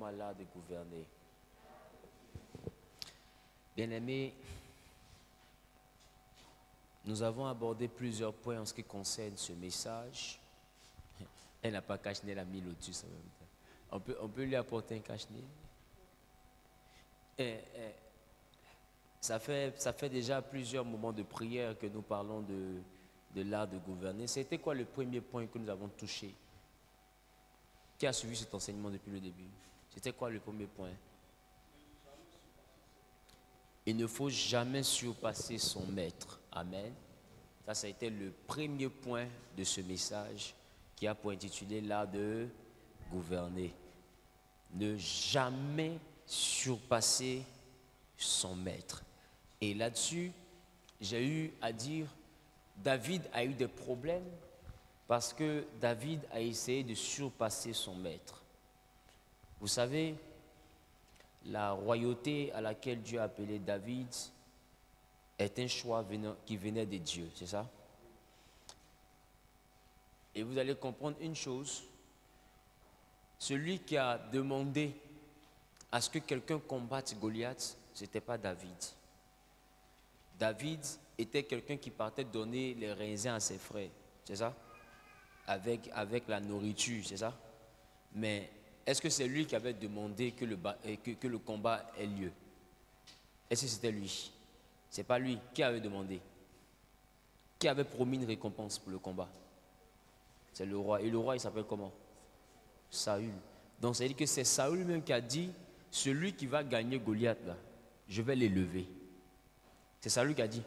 moi l'art de gouverner. Bien-aimés, nous avons abordé plusieurs points en ce qui concerne ce message. Elle n'a pas caché, elle a mis lotus en même temps. On peut lui apporter un cache-nez. Ça fait déjà plusieurs moments de prière que nous parlons de l'art de gouverner. C'était quoi le premier point que nous avons touché? Qui a suivi cet enseignement depuis le début? C'était quoi le premier point? Il ne faut jamais surpasser son maître. Amen. Ça a été le premier point de ce message qui a pour intitulé l'art de gouverner. Ne jamais surpasser son maître. Et là-dessus, j'ai eu à dire, David a eu des problèmes parce que David a essayé de surpasser son maître. Vous savez, la royauté à laquelle Dieu a appelé David est un choix qui venait de Dieu, c'est ça? Et vous allez comprendre une chose, celui qui a demandé à ce que quelqu'un combatte Goliath, ce n'était pas David. David était quelqu'un qui partait donner les raisins à ses frères, c'est ça? Avec la nourriture, c'est ça? Mais est-ce que c'est lui qui avait demandé que le combat ait lieu? Est-ce que c'était lui? Ce n'est pas lui. Qui avait demandé? Qui avait promis une récompense pour le combat? C'est le roi. Et le roi, il s'appelle comment? Saül. Donc, ça veut dire que c'est Saül même qui a dit, celui qui va gagner Goliath, là, je vais l'élever. C'est Saül qui a dit.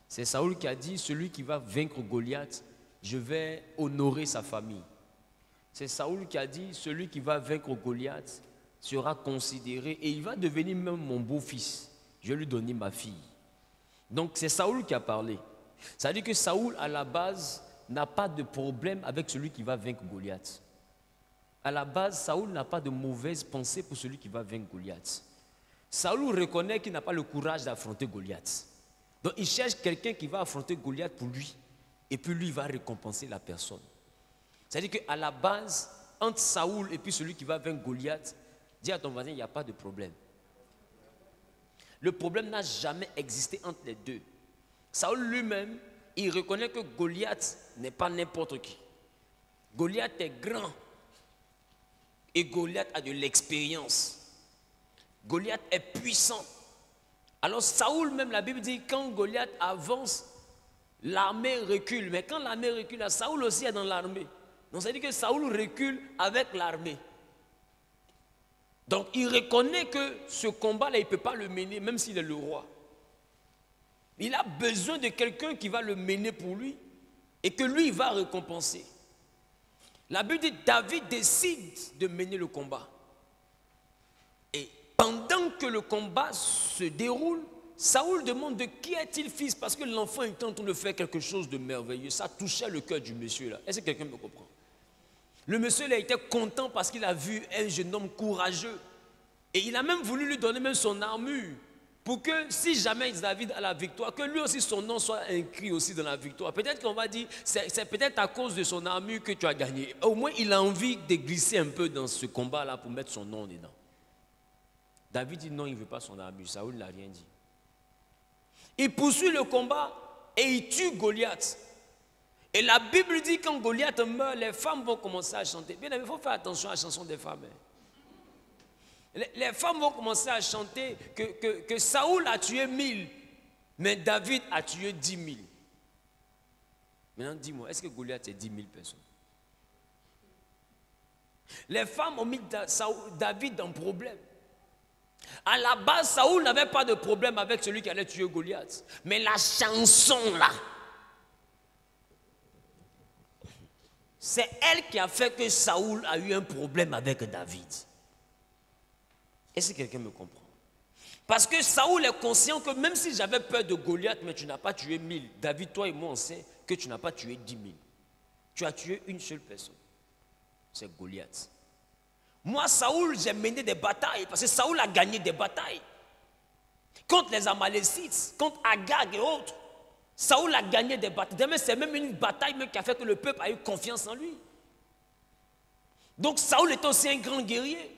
C'est Saül qui a dit, celui qui va vaincre Goliath, je vais honorer sa famille. C'est Saül qui a dit, celui qui va vaincre Goliath sera considéré et il va devenir même mon beau-fils. Je vais lui donner ma fille. Donc c'est Saül qui a parlé. Ça veut dire que Saül, à la base, n'a pas de problème avec celui qui va vaincre Goliath. À la base, Saül n'a pas de mauvaise pensée pour celui qui va vaincre Goliath. Saül reconnaît qu'il n'a pas le courage d'affronter Goliath. Donc il cherche quelqu'un qui va affronter Goliath pour lui. Et puis lui, il va récompenser la personne. C'est-à-dire qu'à la base, entre Saül et puis celui qui va vaincre Goliath, dis à ton voisin, il n'y a pas de problème. Le problème n'a jamais existé entre les deux. Saül lui-même, il reconnaît que Goliath n'est pas n'importe qui. Goliath est grand. Et Goliath a de l'expérience. Goliath est puissant. Alors Saül même, la Bible dit, quand Goliath avance, l'armée recule. Mais quand l'armée recule, Saül aussi est dans l'armée. Donc ça veut dire que Saül recule avec l'armée. Donc il reconnaît que ce combat-là, il ne peut pas le mener, même s'il est le roi. Il a besoin de quelqu'un qui va le mener pour lui et que lui, il va récompenser. La Bible dit, David décide de mener le combat. Et pendant que le combat se déroule, Saül demande de qui est-il fils, parce que l'enfant était en train de faire quelque chose de merveilleux. Ça touchait le cœur du monsieur là. Est-ce que quelqu'un me comprend? Le monsieur là était content parce qu'il a vu un jeune homme courageux. Et il a même voulu lui donner même son armure. Pour que si jamais David a la victoire, que lui aussi son nom soit inscrit aussi dans la victoire. Peut-être qu'on va dire, c'est peut-être à cause de son armure que tu as gagné. Au moins il a envie de glisser un peu dans ce combat là pour mettre son nom dedans. David dit non, il ne veut pas son armure. Saül n'a rien dit. Il poursuit le combat et il tue Goliath. Et la Bible dit quand Goliath meurt, les femmes vont commencer à chanter. Bien, il faut faire attention à la chanson des femmes. Les femmes vont commencer à chanter que Saül a tué 1000, mais David a tué 10 000. Maintenant, dis-moi, est-ce que Goliath c'est 10 000 personnes? Les femmes ont mis David dans problème. À la base, Saül n'avait pas de problème avec celui qui allait tuer Goliath. Mais la chanson là, c'est elle qui a fait que Saül a eu un problème avec David. Est-ce que quelqu'un me comprend? Parce que Saül est conscient que même si j'avais peur de Goliath, mais tu n'as pas tué 1000. David, toi et moi, on sait que tu n'as pas tué 10 000. Tu as tué une seule personne. C'est Goliath. Moi, Saül, j'ai mené des batailles parce que Saül a gagné des batailles. Contre les Amalécites, contre Agag et autres. Saül a gagné des batailles. C'est même une bataille qui a fait que le peuple a eu confiance en lui. Donc Saül est aussi un grand guerrier.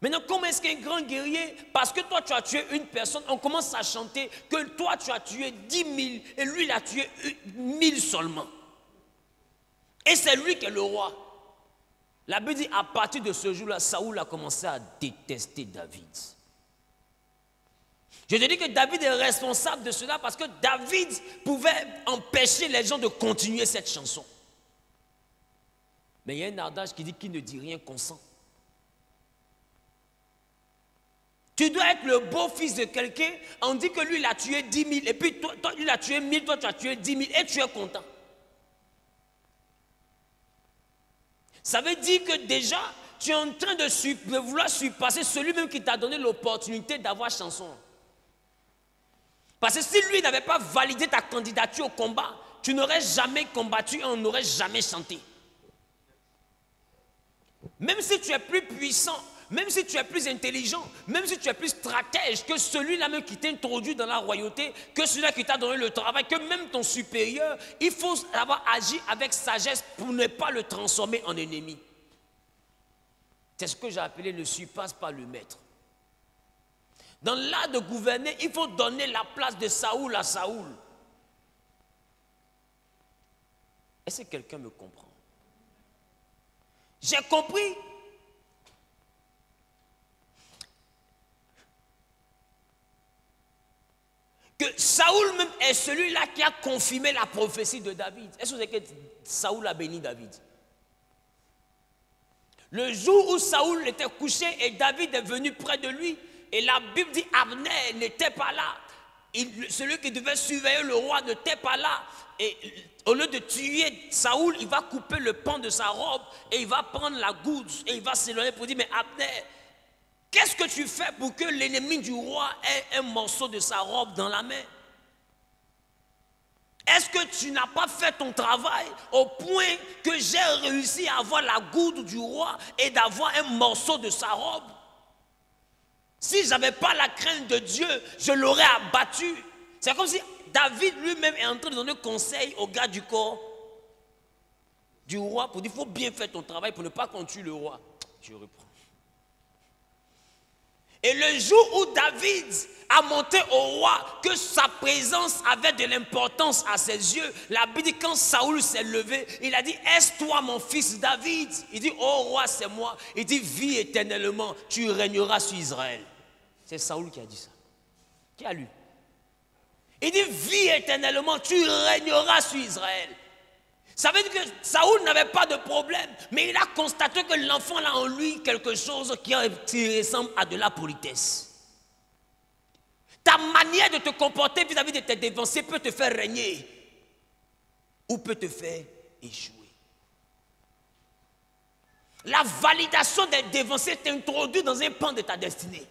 Maintenant, comment est-ce qu'un grand guerrier, parce que toi tu as tué une personne, on commence à chanter que toi tu as tué 10 000 et lui il a tué 1000 seulement. Et c'est lui qui est le roi. La Bible dit, à partir de ce jour-là, Saoul a commencé à détester David. Je te dis que David est responsable de cela parce que David pouvait empêcher les gens de continuer cette chanson. Mais il y a un adage qui dit qu'il ne dit rien consent. Tu dois être le beau-fils de quelqu'un, on dit que lui il a tué 10 000 et puis toi il a tué 1000, toi tu as tué 10 000 et tu es content. Ça veut dire que déjà tu es en train de vouloir surpasser celui même qui t'a donné l'opportunité d'avoir chanson. Parce que si lui n'avait pas validé ta candidature au combat, tu n'aurais jamais combattu et on n'aurait jamais chanté. Même si tu es plus puissant, même si tu es plus intelligent, même si tu es plus stratège que celui-là même qui t'a introduit dans la royauté, que celui-là qui t'a donné le travail, que même ton supérieur, il faut avoir agi avec sagesse pour ne pas le transformer en ennemi. C'est ce que j'ai appelé ne surpasse pas le maître. Dans l'art de gouverner, il faut donner la place de Saoul à Saoul. Est-ce que quelqu'un me comprend? J'ai compris que Saoul même est celui-là qui a confirmé la prophétie de David. Est-ce que vous savez que Saoul a béni David? Le jour où Saoul était couché et David est venu près de lui, et la Bible dit Abner n'était pas là. Celui qui devait surveiller le roi n'était pas là. Et au lieu de tuer Saoul, il va couper le pan de sa robe et il va prendre la goutte et il va s'éloigner pour dire, mais Abner, qu'est-ce que tu fais pour que l'ennemi du roi ait un morceau de sa robe dans la main? Est-ce que tu n'as pas fait ton travail au point que j'ai réussi à avoir la goutte du roi et d'avoir un morceau de sa robe? Si je n'avais pas la crainte de Dieu, je l'aurais abattu. C'est comme si David lui-même est en train de donner conseil au gars du corps du roi pour dire, il faut bien faire ton travail pour ne pas qu'on tue le roi. Je reprends. Et le jour où David a montré au roi que sa présence avait de l'importance à ses yeux, la Bible dit quand Saoul s'est levé, il a dit, est-ce toi mon fils David? Il dit, oh roi c'est moi. Il dit, vis éternellement, tu régneras sur Israël. C'est Saoul qui a dit ça. Qui a lu? Il dit, vis éternellement, tu régneras sur Israël. Ça veut dire que Saoul n'avait pas de problème, mais il a constaté que l'enfant a en lui quelque chose qui ressemble à de la politesse. Ta manière de te comporter vis-à-vis de tes dévanciers peut te faire régner ou peut te faire échouer. La validation des dévanciers t'introduit dans un pan de ta destinée.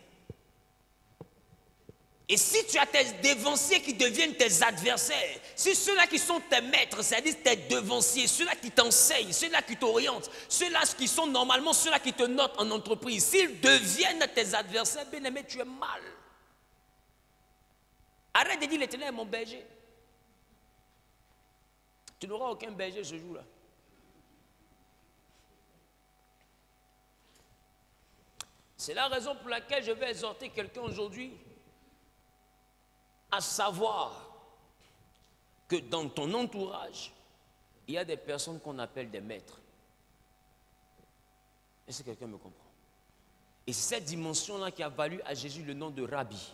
Et si tu as tes dévanciers qui deviennent tes adversaires, si ceux-là qui sont tes maîtres, c'est-à-dire tes devanciers, ceux-là qui t'enseignent, ceux-là qui t'orientent, ceux-là qui sont normalement ceux-là qui te notent en entreprise, s'ils deviennent tes adversaires, bien aimé, tu es mal. Arrête de dire l'Éternel est mon berger. Tu n'auras aucun berger ce jour-là. C'est la raison pour laquelle je vais exhorter quelqu'un aujourd'hui à savoir que dans ton entourage, il y a des personnes qu'on appelle des maîtres. Est-ce que quelqu'un me comprend? Et c'est cette dimension-là qui a valu à Jésus le nom de Rabbi.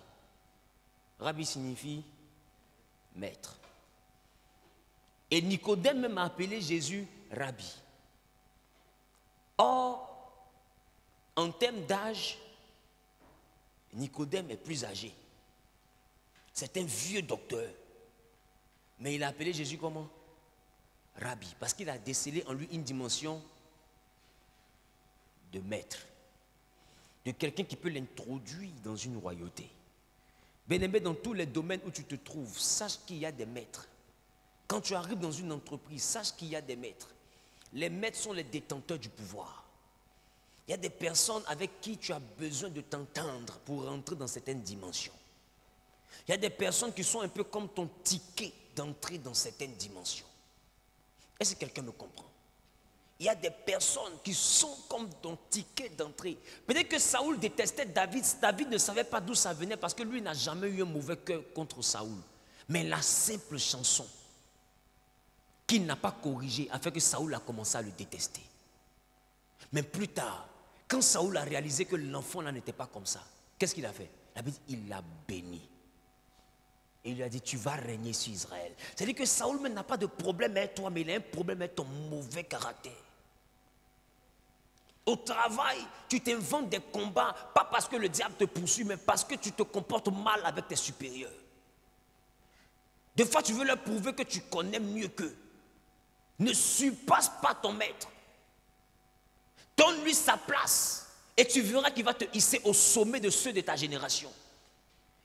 Rabbi signifie maître. Et Nicodème même a appelé Jésus Rabbi. Or, en termes d'âge, Nicodème est plus âgé. C'est un vieux docteur. Mais il a appelé Jésus comment? Rabbi. Parce qu'il a décelé en lui une dimension de maître. De quelqu'un qui peut l'introduire dans une royauté. Bien-aimé, dans tous les domaines où tu te trouves, sache qu'il y a des maîtres. Quand tu arrives dans une entreprise, sache qu'il y a des maîtres. Les maîtres sont les détenteurs du pouvoir. Il y a des personnes avec qui tu as besoin de t'entendre pour rentrer dans certaines dimensions. Il y a des personnes qui sont un peu comme ton ticket d'entrée dans certaines dimensions. Est-ce que quelqu'un me comprend? Il y a des personnes qui sont comme ton ticket d'entrée. Peut-être que Saoul détestait David. David ne savait pas d'où ça venait parce que lui n'a jamais eu un mauvais cœur contre Saoul. Mais la simple chanson qu'il n'a pas corrigée a fait que Saoul a commencé à le détester. Mais plus tard, quand Saoul a réalisé que l'enfant là n'était pas comme ça, qu'est-ce qu'il a fait? La Bible dit, il l'a béni. Et il lui a dit, tu vas régner sur Israël. C'est-à-dire que Saoul n'a pas de problème avec toi, mais il a un problème avec ton mauvais caractère. Au travail, tu t'inventes des combats, pas parce que le diable te poursuit, mais parce que tu te comportes mal avec tes supérieurs. Des fois, tu veux leur prouver que tu connais mieux qu'eux. Ne surpasse pas ton maître. Donne-lui sa place et tu verras qu'il va te hisser au sommet de ceux de ta génération.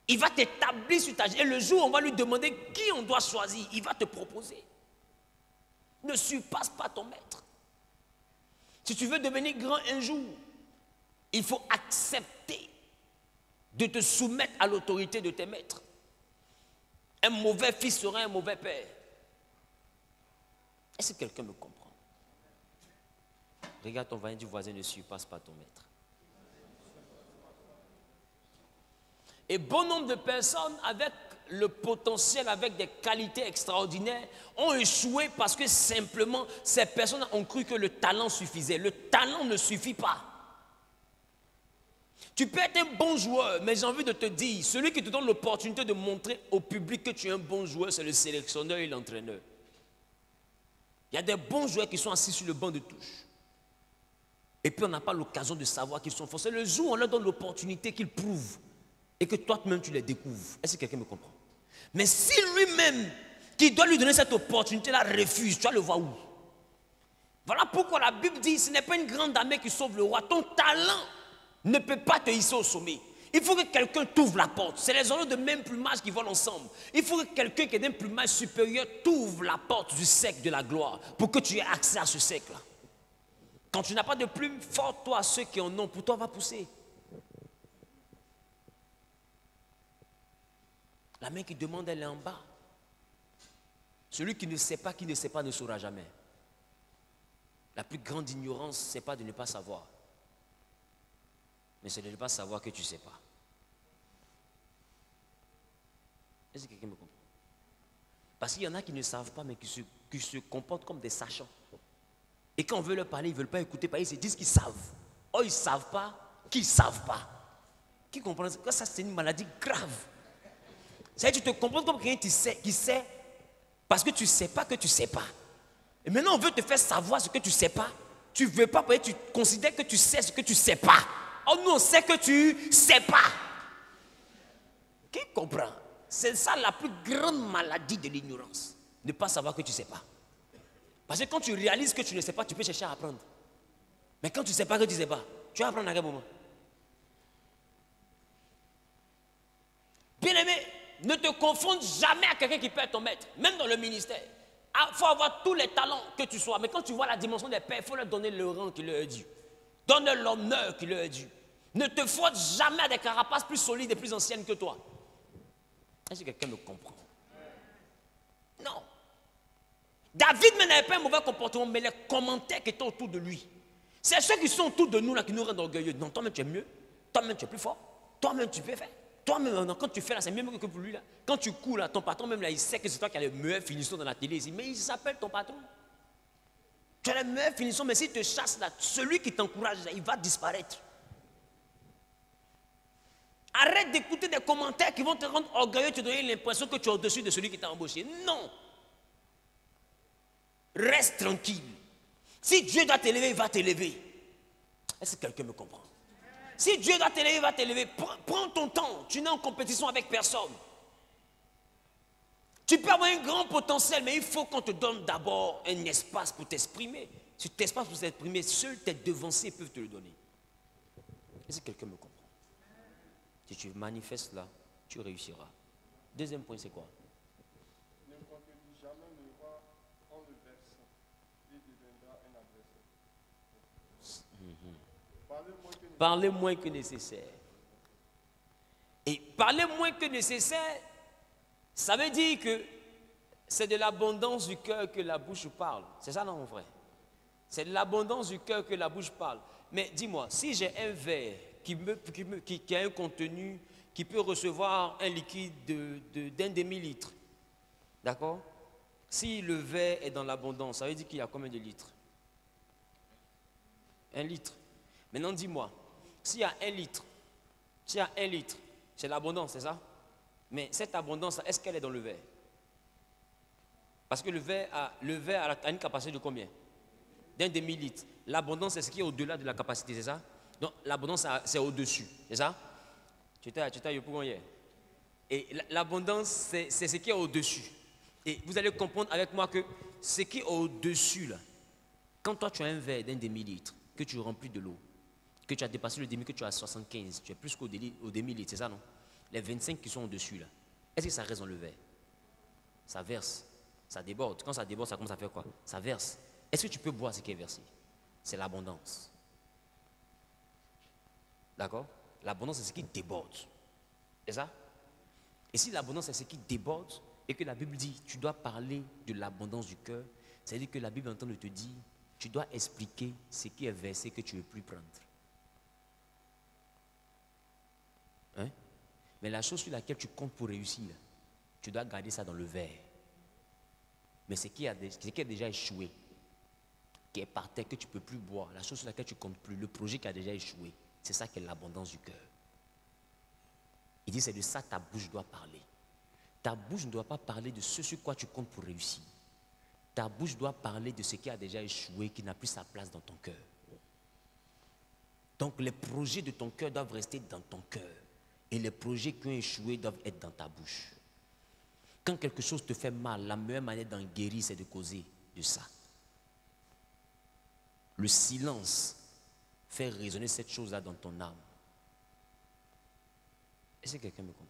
Il va t'établir sur ta génération. Et le jour où on va lui demander qui on doit choisir, il va te proposer. Ne surpasse pas ton maître. Si tu veux devenir grand un jour, il faut accepter de te soumettre à l'autorité de tes maîtres. Un mauvais fils sera un mauvais père. Est-ce que quelqu'un me comprend? Regarde ton voisin du voisin, ne surpasse pas ton maître. Et bon nombre de personnes avec le potentiel, avec des qualités extraordinaires, ont échoué parce que simplement, ces personnes ont cru que le talent suffisait. Le talent ne suffit pas. Tu peux être un bon joueur, mais j'ai envie de te dire, celui qui te donne l'opportunité de montrer au public que tu es un bon joueur, c'est le sélectionneur et l'entraîneur. Il y a des bons joueurs qui sont assis sur le banc de touche. Et puis on n'a pas l'occasion de savoir qu'ils sont forts. C'est le jour où on leur donne l'opportunité qu'ils prouvent. Et que toi-même tu les découvres. Est-ce que quelqu'un me comprend? Mais si lui-même, qui doit lui donner cette opportunité-là, refuse, tu vas le voir où? Voilà pourquoi la Bible dit, ce n'est pas une grande armée qui sauve le roi. Ton talent ne peut pas te hisser au sommet. Il faut que quelqu'un t'ouvre la porte. C'est les oiseaux de même plumage qui volent ensemble. Il faut que quelqu'un qui est d'un plumage supérieur t'ouvre la porte du cercle de la gloire pour que tu aies accès à ce cercle-là. Quand tu n'as pas de plume, force-toi à ceux qui en ont. Pour toi, va pousser. La main qui demande, elle est en bas. Celui qui ne sait pas, ne saura jamais. La plus grande ignorance, ce n'est pas de ne pas savoir. Mais c'est de ne pas savoir que tu ne sais pas. Est-ce que quelqu'un me comprend? Parce qu'il y en a qui ne savent pas, mais qui se comportent comme des sachants. Et quand on veut leur parler, ils ne veulent pas écouter, parce qu'ils se disent qu'ils savent. Oh, ils ne savent pas, qu'ils ne savent pas. Qui comprend ça? Ça, c'est une maladie grave. C'est-à-dire que tu te comportes comme quelqu'un qui sait, parce que tu ne sais pas que tu ne sais pas. Et maintenant, on veut te faire savoir ce que tu ne sais pas. Tu ne veux pas, parce que tu considères que tu sais ce que tu ne sais pas. Oh, nous, on sait que tu ne sais pas. Qui comprend? C'est ça la plus grande maladie de l'ignorance. Ne pas savoir que tu ne sais pas. Parce que quand tu réalises que tu ne sais pas, tu peux chercher à apprendre. Mais quand tu ne sais pas que tu ne sais pas, tu vas apprendre à quel moment? Bien aimé, ne te confonde jamais à quelqu'un qui peut être ton maître, même dans le ministère. Il faut avoir tous les talents que tu sois, mais quand tu vois la dimension des pères, il faut leur donner le rang qui leur est dû. Donne-leur l'honneur qui leur est dû. Ne te frotte jamais à des carapaces plus solides et plus anciennes que toi. Est-ce que quelqu'un me comprend? Non. David n'avait pas un mauvais comportement, mais les commentaires qui étaient autour de lui. C'est ceux qui sont autour de nous là qui nous rendent orgueilleux. Non, toi-même tu es mieux, toi-même tu es plus fort, toi-même tu peux faire. Toi-même, quand tu fais là, c'est mieux que pour lui là. Quand tu cours là, ton patron même là, il sait que c'est toi qui as les meilleures finitions dans la télé ici. Mais il s'appelle ton patron. Tu as les meilleures finitions, mais s'il te chasse là, celui qui t'encourage là, il va disparaître. Arrête d'écouter des commentaires qui vont te rendre orgueilleux, te donner l'impression que tu es au-dessus de celui qui t'a embauché. Non. Reste tranquille. Si Dieu doit t'élever, il va t'élever. Est-ce que quelqu'un me comprend? Si Dieu doit t'élever, il va t'élever. Prends ton temps. Tu n'es en compétition avec personne. Tu peux avoir un grand potentiel, mais il faut qu'on te donne d'abord un espace pour t'exprimer. Si tu espace pour t'exprimer, seuls tes devanciers peuvent te le donner. Est-ce que quelqu'un me comprend? Si tu manifestes là, tu réussiras. Deuxième point, c'est quoi? Ne contredis jamais le roi en le versant. Il deviendra un adversaire. Parlez moins que nécessaire. Et parler moins que nécessaire, ça veut dire que c'est de l'abondance du cœur que la bouche parle. C'est ça, non, mon frère? C'est de l'abondance du cœur que la bouche parle. Mais dis-moi, si j'ai un verre qui a un contenu, qui peut recevoir un liquide d'un demi-litre, d'accord? Si le verre est dans l'abondance, ça veut dire qu'il y a combien de litres? 1 litre. Maintenant, dis-moi, s'il y a 1 litre, c'est l'abondance, c'est ça? Mais cette abondance, est-ce qu'elle est dans le verre? Parce que le verre a une capacité de combien? D'un demi-litre. L'abondance, c'est ce qui est au-delà de la capacité, c'est ça? Donc, l'abondance, c'est au-dessus, c'est ça? Tu t'as eu pour hier. Et l'abondance, c'est ce qui est au-dessus. Et vous allez comprendre avec moi que ce qui est au-dessus, là, quand toi tu as un verre d'un demi-litre, que tu remplis de l'eau, que tu as dépassé le demi, que tu as 75, tu es plus qu'au demi-litre, c'est ça, non? Les 25 qui sont au-dessus, là, est-ce que ça reste dans le verre? Ça verse, ça déborde. Quand ça déborde, ça commence à faire quoi? Ça verse. Est-ce que tu peux boire ce qui est versé? C'est l'abondance. D'accord? L'abondance, c'est ce qui déborde. C'est ça? Et si l'abondance, c'est ce qui déborde, et que la Bible dit, tu dois parler de l'abondance du cœur, c'est-à-dire que la Bible est en train de te dire, tu dois expliquer ce qui est versé que tu ne veux plus prendre. Hein? Mais la chose sur laquelle tu comptes pour réussir, tu dois garder ça dans le verre. Mais ce qui a déjà échoué, qui est par terre, que tu ne peux plus boire, la chose sur laquelle tu ne comptes plus, le projet qui a déjà échoué, c'est ça qui est l'abondance du cœur. Il dit, c'est de ça ta bouche doit parler. Ta bouche ne doit pas parler de ce sur quoi tu comptes pour réussir. Ta bouche doit parler de ce qui a déjà échoué, qui n'a plus sa place dans ton cœur. Donc les projets de ton cœur doivent rester dans ton cœur. Et les projets qui ont échoué doivent être dans ta bouche. Quand quelque chose te fait mal, la meilleure manière d'en guérir, c'est de causer de ça. Le silence fait résonner cette chose-là dans ton âme. Est-ce que quelqu'un me comprend?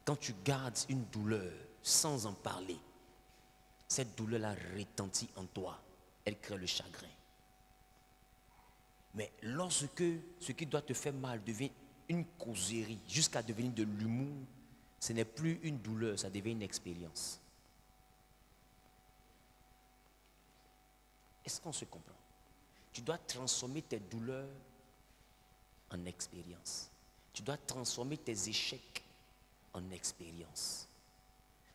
Quand tu gardes une douleur sans en parler, cette douleur-là retentit en toi. Elle crée le chagrin. Mais lorsque ce qui doit te faire mal devient une causerie, jusqu'à devenir de l'humour, ce n'est plus une douleur, ça devient une expérience. Est-ce qu'on se comprend? Tu dois transformer tes douleurs en expérience. Tu dois transformer tes échecs en expérience.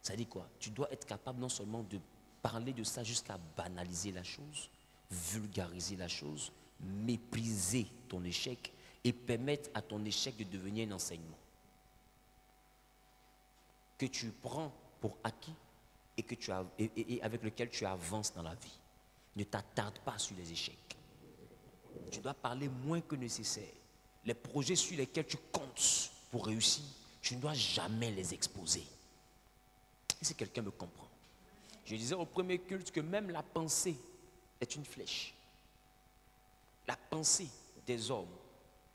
Ça dit quoi? Tu dois être capable non seulement de parler de ça jusqu'à banaliser la chose, vulgariser la chose, mépriser ton échec et permettre à ton échec de devenir un enseignement que tu prends pour acquis et avec lequel tu avances dans la vie. Ne t'attarde pas sur les échecs. Tu dois parler moins que nécessaire. Les projets sur lesquels tu comptes pour réussir, tu ne dois jamais les exposer. Et si quelqu'un me comprend, je disais au premier culte que même la pensée est une flèche. La pensée des hommes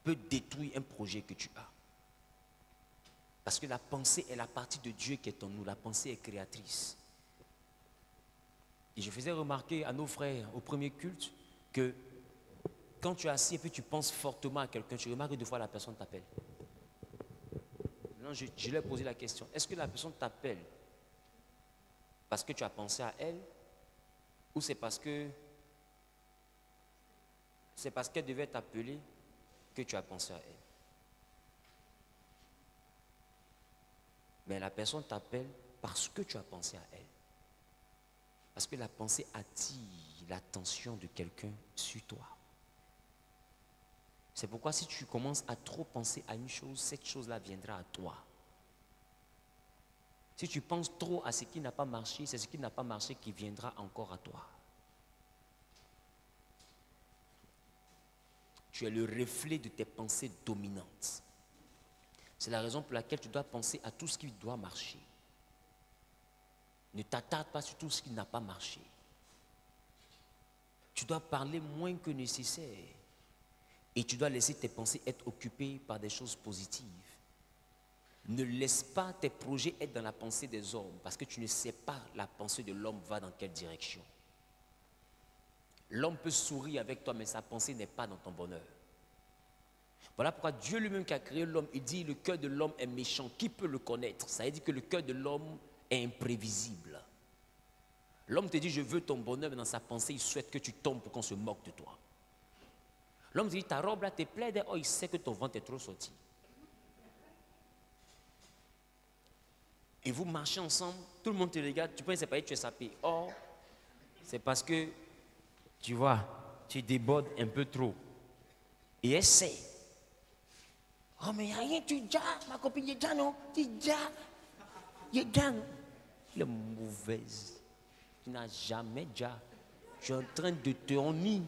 peut détruire un projet que tu as. Parce que la pensée est la partie de Dieu qui est en nous. La pensée est créatrice. Et je faisais remarquer à nos frères au premier culte que quand tu es assis et puis tu penses fortement à quelqu'un, tu remarques que deux fois la personne t'appelle. Maintenant, je lui ai posé la question, est-ce que la personne t'appelle parce que tu as pensé à elle ou c'est parce qu'elle devait t'appeler que tu as pensé à elle? Mais la personne t'appelle parce que tu as pensé à elle. Parce que la pensée attire l'attention de quelqu'un sur toi. C'est pourquoi si tu commences à trop penser à une chose, cette chose-là viendra à toi. Si tu penses trop à ce qui n'a pas marché, c'est ce qui n'a pas marché qui viendra encore à toi. Tu es le reflet de tes pensées dominantes. C'est la raison pour laquelle tu dois penser à tout ce qui doit marcher. Ne t'attarde pas sur tout ce qui n'a pas marché. Tu dois parler moins que nécessaire. Et tu dois laisser tes pensées être occupées par des choses positives. Ne laisse pas tes projets être dans la pensée des hommes, parce que tu ne sais pas la pensée de l'homme va dans quelle direction. L'homme peut sourire avec toi, mais sa pensée n'est pas dans ton bonheur. Voilà pourquoi Dieu lui-même qui a créé l'homme, il dit le cœur de l'homme est méchant. Qui peut le connaître? Ça veut dire que le cœur de l'homme est imprévisible. L'homme te dit, je veux ton bonheur, mais dans sa pensée, il souhaite que tu tombes pour qu'on se moque de toi. L'homme te dit, ta robe là te plaît, oh, il sait que ton ventre est trop sorti. Et vous marchez ensemble, tout le monde te regarde, tu penses que c'est pas que tu es sapé. Or, c'est parce que, tu vois, tu débordes un peu trop. Et elle sait. Oh, mais il n'y a rien, tu déjà, ma copine, il déjà, non? Tu déjà. Il déjà, non? Elle est mauvaise. Tu n'as jamais déjà. Je suis en train de te ennuyer.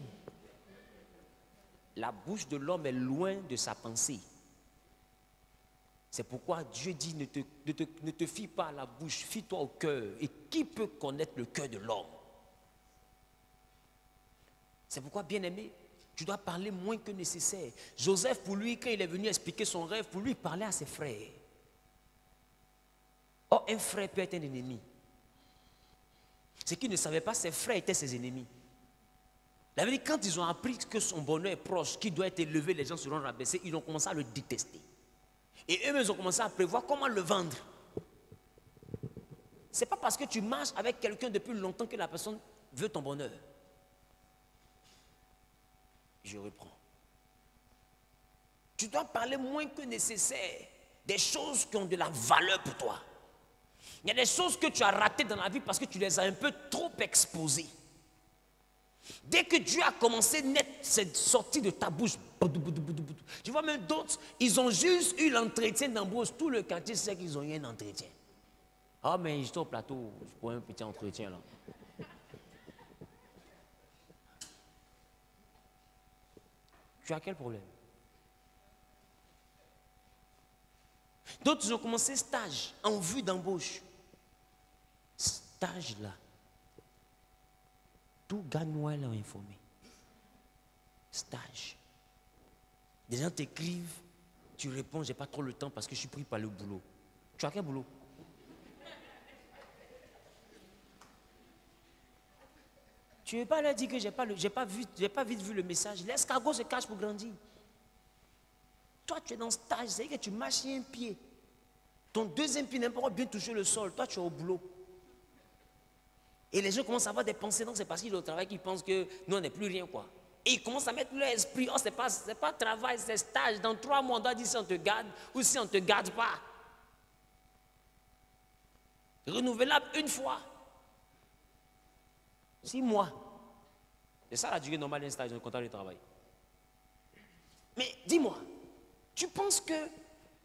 La bouche de l'homme est loin de sa pensée. C'est pourquoi Dieu dit ne te fie pas à la bouche, fie-toi au cœur. Et qui peut connaître le cœur de l'homme? C'est pourquoi, bien-aimé, tu dois parler moins que nécessaire. Joseph, pour lui, quand il est venu expliquer son rêve, pour lui, il parlait à ses frères. Or, un frère peut être un ennemi. Ce qu'il ne savait pas, ses frères étaient ses ennemis. La vérité, quand ils ont appris que son bonheur est proche, qu'il doit être élevé, les gens seront rabaissés, ils ont commencé à le détester. Et eux-mêmes, ils ont commencé à prévoir comment le vendre. Ce n'est pas parce que tu marches avec quelqu'un depuis longtemps que la personne veut ton bonheur. Je reprends. Tu dois parler moins que nécessaire des choses qui ont de la valeur pour toi. Il y a des choses que tu as ratées dans la vie parce que tu les as un peu trop exposées. Dès que Dieu a commencé net, c'est sorti de ta bouche. Tu vois même d'autres, ils ont juste eu l'entretien d'embauche. Tout le quartier sait qu'ils ont eu un entretien. Ah, mais j'étais au plateau pour un petit entretien là. Tu as quel problème? D'autres ont commencé stage en vue d'embauche. Stage là. Tout Ganois l'a informé. Stage. Des gens t'écrivent, tu réponds, j'ai pas trop le temps parce que je suis pris par le boulot. Tu as quel boulot? Tu ne veux pas leur dire que j'ai pas vite vu le message. L'escargot se cache pour grandir. Toi, tu es dans stage, c'est-à-dire que tu marches sur un pied. Ton deuxième pied n'a pas bien touché le sol. Toi, tu es au boulot. Et les gens commencent à avoir des pensées. Non, c'est parce qu'il est au travail qu'ils pensent que nous, on n'est plus rien, quoi. Et ils commencent à mettre leur esprit. Oh, c'est pas travail, c'est stage. Dans 3 mois, on doit dire si on te garde ou si on ne te garde pas. Renouvelable une fois. 6 mois. C'est ça la durée normale d'un stage dans le contrat de travail. Mais dis-moi, tu penses que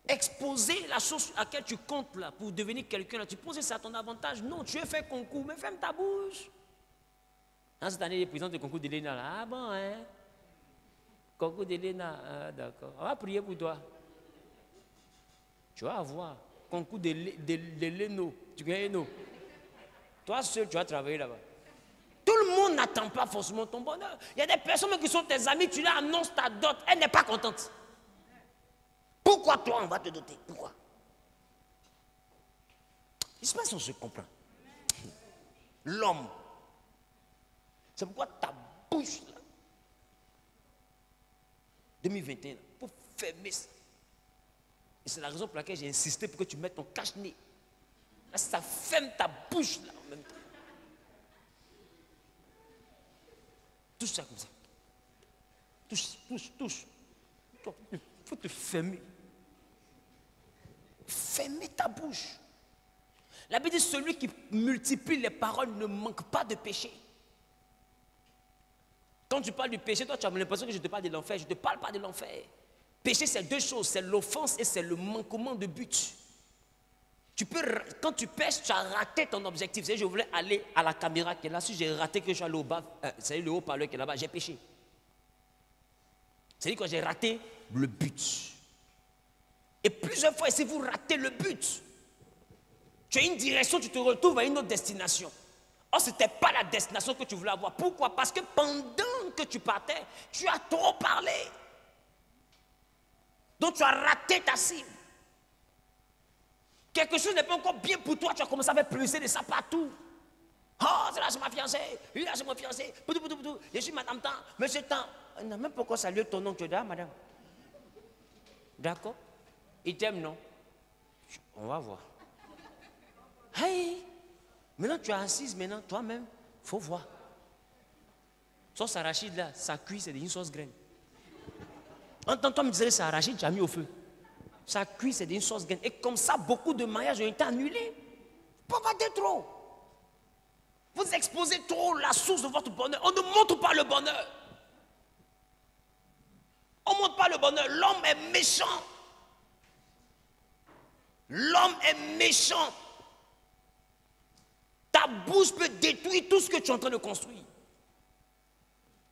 exposer la chose à laquelle tu comptes là pour devenir quelqu'un là, tu penses que c'est à ton avantage? Non, tu veux faire concours, mais ferme ta bouche. Dans cette année, les présidents du concours d'Elena là, ah bon, hein? Concours d'Elena, ah, d'accord. On va prier pour toi. Tu vas avoir concours d'Eleno. Tu connais Eno? Toi seul, tu vas travailler là-bas. Tout le monde n'attend pas forcément ton bonheur. Il y a des personnes qui sont tes amis, tu leur annonces ta dot, elle n'est pas contente. Pourquoi toi on va te doter? Pourquoi? Il se passe, on se comprend. L'homme. C'est pourquoi ta bouche là, 2021, pour fermer ça. Et c'est la raison pour laquelle j'ai insisté pour que tu mettes ton cache-nez. Là, ça ferme ta bouche là en même temps. Touche ça comme ça. Touche. Il faut te fermer. Fermez ta bouche. La Bible dit celui qui multiplie les paroles ne manque pas de péché. Quand tu parles du péché, toi tu as l'impression que je te parle de l'enfer. Je ne te parle pas de l'enfer. Péché, c'est 2 choses, c'est l'offense et c'est le manquement de but. Quand tu pêches, tu as raté ton objectif. Je voulais aller à la caméra qui est là. Si j'ai raté que je suis allé au bas, c'est le haut-parleur qui est là-bas, j'ai péché. C'est-à-dire que j'ai raté le but. Et plusieurs fois, si vous ratez le but, tu as une direction, tu te retrouves à une autre destination. Or, ce n'était pas la destination que tu voulais avoir. Pourquoi? Parce que pendant que tu partais, tu as trop parlé. Donc, tu as raté ta cible. Quelque chose n'est pas encore bien pour toi, tu as commencé à faire pleurer de ça partout. Oh, c'est là, c'est ma fiancée. Lui, là, c'est mon fiancé. Je suis madame Tant, monsieur Tant. On n'a même pas encore salué ton nom. Tu es là, madame. D'accord? Il t'aime, non? On va voir. Hey! Maintenant, tu es assise, maintenant, toi-même, il faut voir. Sauce arachide là, ça cuit, c'est une sauce graine. Entends-toi me dire, c'est arachide, tu as mis au feu. Ça cuit, c'est une sauce graine. Et comme ça, beaucoup de mariages ont été annulés. Pourquoi t'es trop? Vous exposez trop la source de votre bonheur. On ne montre pas le bonheur. On ne montre pas le bonheur. L'homme est méchant. L'homme est méchant. Ta bouche peut détruire tout ce que tu es en train de construire.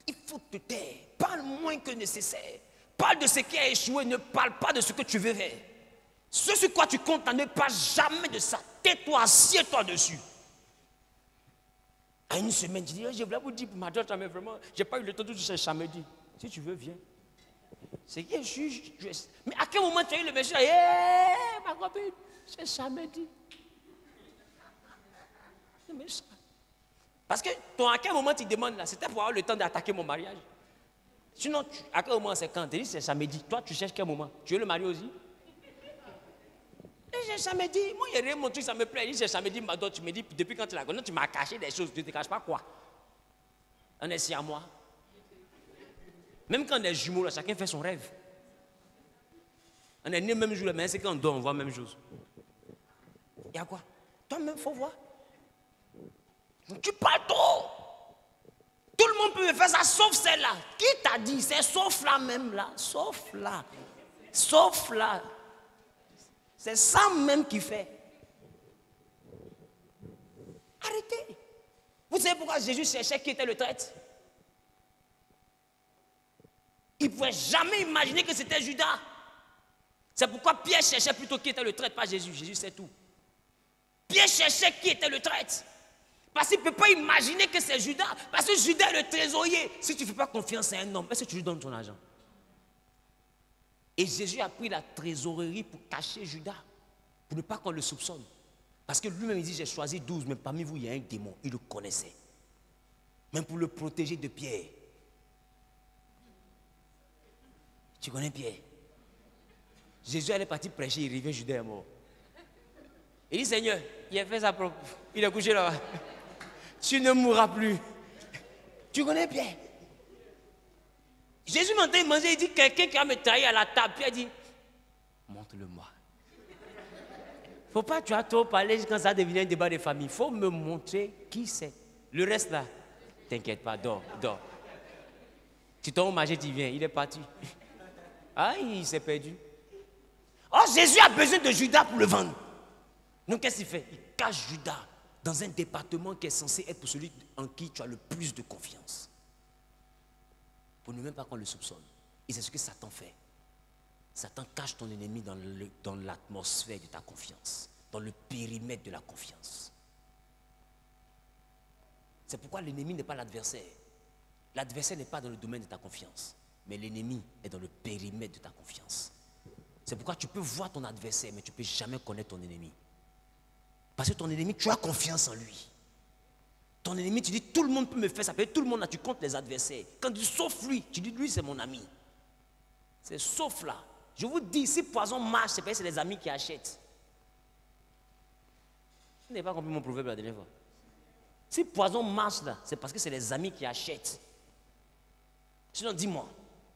Il faut te taire. Parle moins que nécessaire. Parle de ce qui a échoué. Ne parle pas de ce que tu veux faire. Ce sur quoi tu comptes, ne parle jamais de ça. Tais-toi, assieds-toi dessus. À une semaine, tu dis, je voulais vous dire pour ma date, mais vraiment, je n'ai pas eu le temps de tout samedi. Si tu veux, viens. C'est qui je. Mais à quel moment tu as eu le message? Ma copine, c'est samedi. C'est méchant. Parce que toi, à quel moment tu demandes là? C'était pour avoir le temps d'attaquer mon mariage. Sinon, à quel moment c'est quand? Tu dis c'est samedi. Toi, tu cherches quel moment? Tu veux le marier aussi? Et j'ai samedi. Moi, il y a rien, mon truc, ça me plaît. C'est samedi, ma dot, tu me dis, depuis quand tu la connais, tu m'as caché des choses. Tu ne te caches pas quoi? On est si à moi. Même quand on est jumeaux, là, chacun fait son rêve. On est né le même jour, mais c'est quand on dort, on voit la même chose. Il y a quoi? Toi-même, il faut voir. Tu parles trop. Tout le monde peut me faire ça, sauf celle-là. Qui t'a dit? C'est sauf là même là. Sauf là. Sauf là. C'est ça même qui fait. Arrêtez. Vous savez pourquoi Jésus cherchait qui était le traître? Il ne pouvait jamais imaginer que c'était Judas. C'est pourquoi Pierre cherchait plutôt qui était le traître, pas Jésus. Jésus sait tout. Pierre cherchait qui était le traître. Parce qu'il ne peut pas imaginer que c'est Judas. Parce que Judas est le trésorier. Si tu ne fais pas confiance à un homme, est-ce que tu lui donnes ton argent? Et Jésus a pris la trésorerie pour cacher Judas. Pour ne pas qu'on le soupçonne. Parce que lui-même, il dit, j'ai choisi 12, mais parmi vous, il y a un démon. Il le connaissait. Même pour le protéger de Pierre. Tu connais Pierre? Jésus allait partir prêcher, il revient, Judas est mort. Il dit, Seigneur, il a fait sa propre. Il est couché là-bas. Tu ne mourras plus. Tu connais Pierre? Jésus m'entend manger, il dit, quelqu'un qui va me trahir à la table. Pierre dit, montre-le-moi. Faut pas, tu as trop parlé quand ça devient un débat de famille. Il faut me montrer qui c'est. Le reste là, t'inquiète pas, dors, dors. Tu tombes au marché, tu viens, il est parti. Ah, il s'est perdu. Oh, Jésus a besoin de Judas pour le vendre. Donc, qu'est-ce qu'il fait? Il cache Judas dans un département qui est censé être pour celui en qui tu as le plus de confiance. Pour ne même pas qu'on le soupçonne. Et c'est ce que Satan fait. Satan cache ton ennemi dans l'atmosphère de ta confiance, dans le périmètre de la confiance. C'est pourquoi l'ennemi n'est pas l'adversaire. L'adversaire n'est pas dans le domaine de ta confiance, mais l'ennemi est dans le périmètre de ta confiance. C'est pourquoi tu peux voir ton adversaire, mais tu ne peux jamais connaître ton ennemi. Parce que ton ennemi, tu as confiance en lui. Ton ennemi, tu dis, tout le monde peut me faire ça. Tout le monde, là, tu comptes les adversaires. Quand tu dis, sauf lui, tu dis, lui, c'est mon ami. C'est sauf là. Je vous dis, si poison marche, c'est parce que c'est les amis qui achètent. Vous n'avez pas compris mon proverbe la dernière fois. Si poison marche là, c'est parce que c'est les amis qui achètent. Sinon, dis-moi,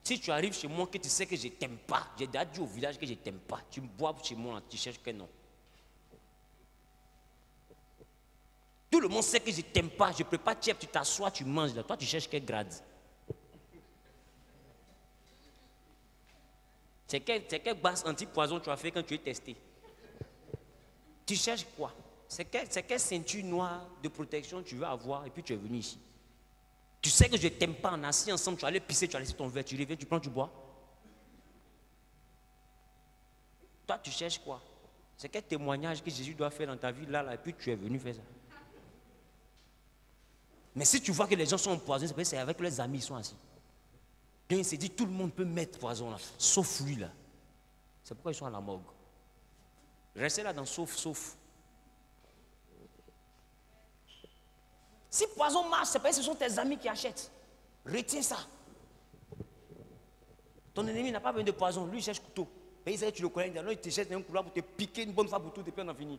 si tu arrives chez moi que tu sais que je ne t'aime pas, j'ai déjà dit au village que je ne t'aime pas, tu me bois chez moi, tu cherches quel nom? Tout le monde sait que je ne t'aime pas, je prépare chef, tu t'assois, tu manges là, toi tu cherches quel grade? C'est quelle base anti-poison tu as fait quand tu es testé? Tu cherches quoi? C'est quelle ceinture noire de protection tu veux avoir et puis tu es venu ici? Tu sais que je ne t'aime pas, on est assis ensemble, tu vas aller pisser, tu vas laisser ton verre, tu reviens, tu prends, tu bois. Toi, tu cherches quoi? C'est quel témoignage que Jésus doit faire dans ta vie là, et puis tu es venu faire ça. Mais si tu vois que les gens sont empoisonnés, c'est parce que c'est avec leurs amis, ils sont assis. Donc il s'est dit, tout le monde peut mettre poison là, sauf lui là. C'est pourquoi ils sont à la morgue. Restez là dans sauf. Si poison marche, c'est parce que ce sont tes amis qui achètent. Retiens ça. Ton ennemi n'a pas besoin de poison, lui il cherche couteau. Mais il sait que tu le connais, alors il te cherche un couloir pour te piquer une bonne fois pour tout, et puis on a fini.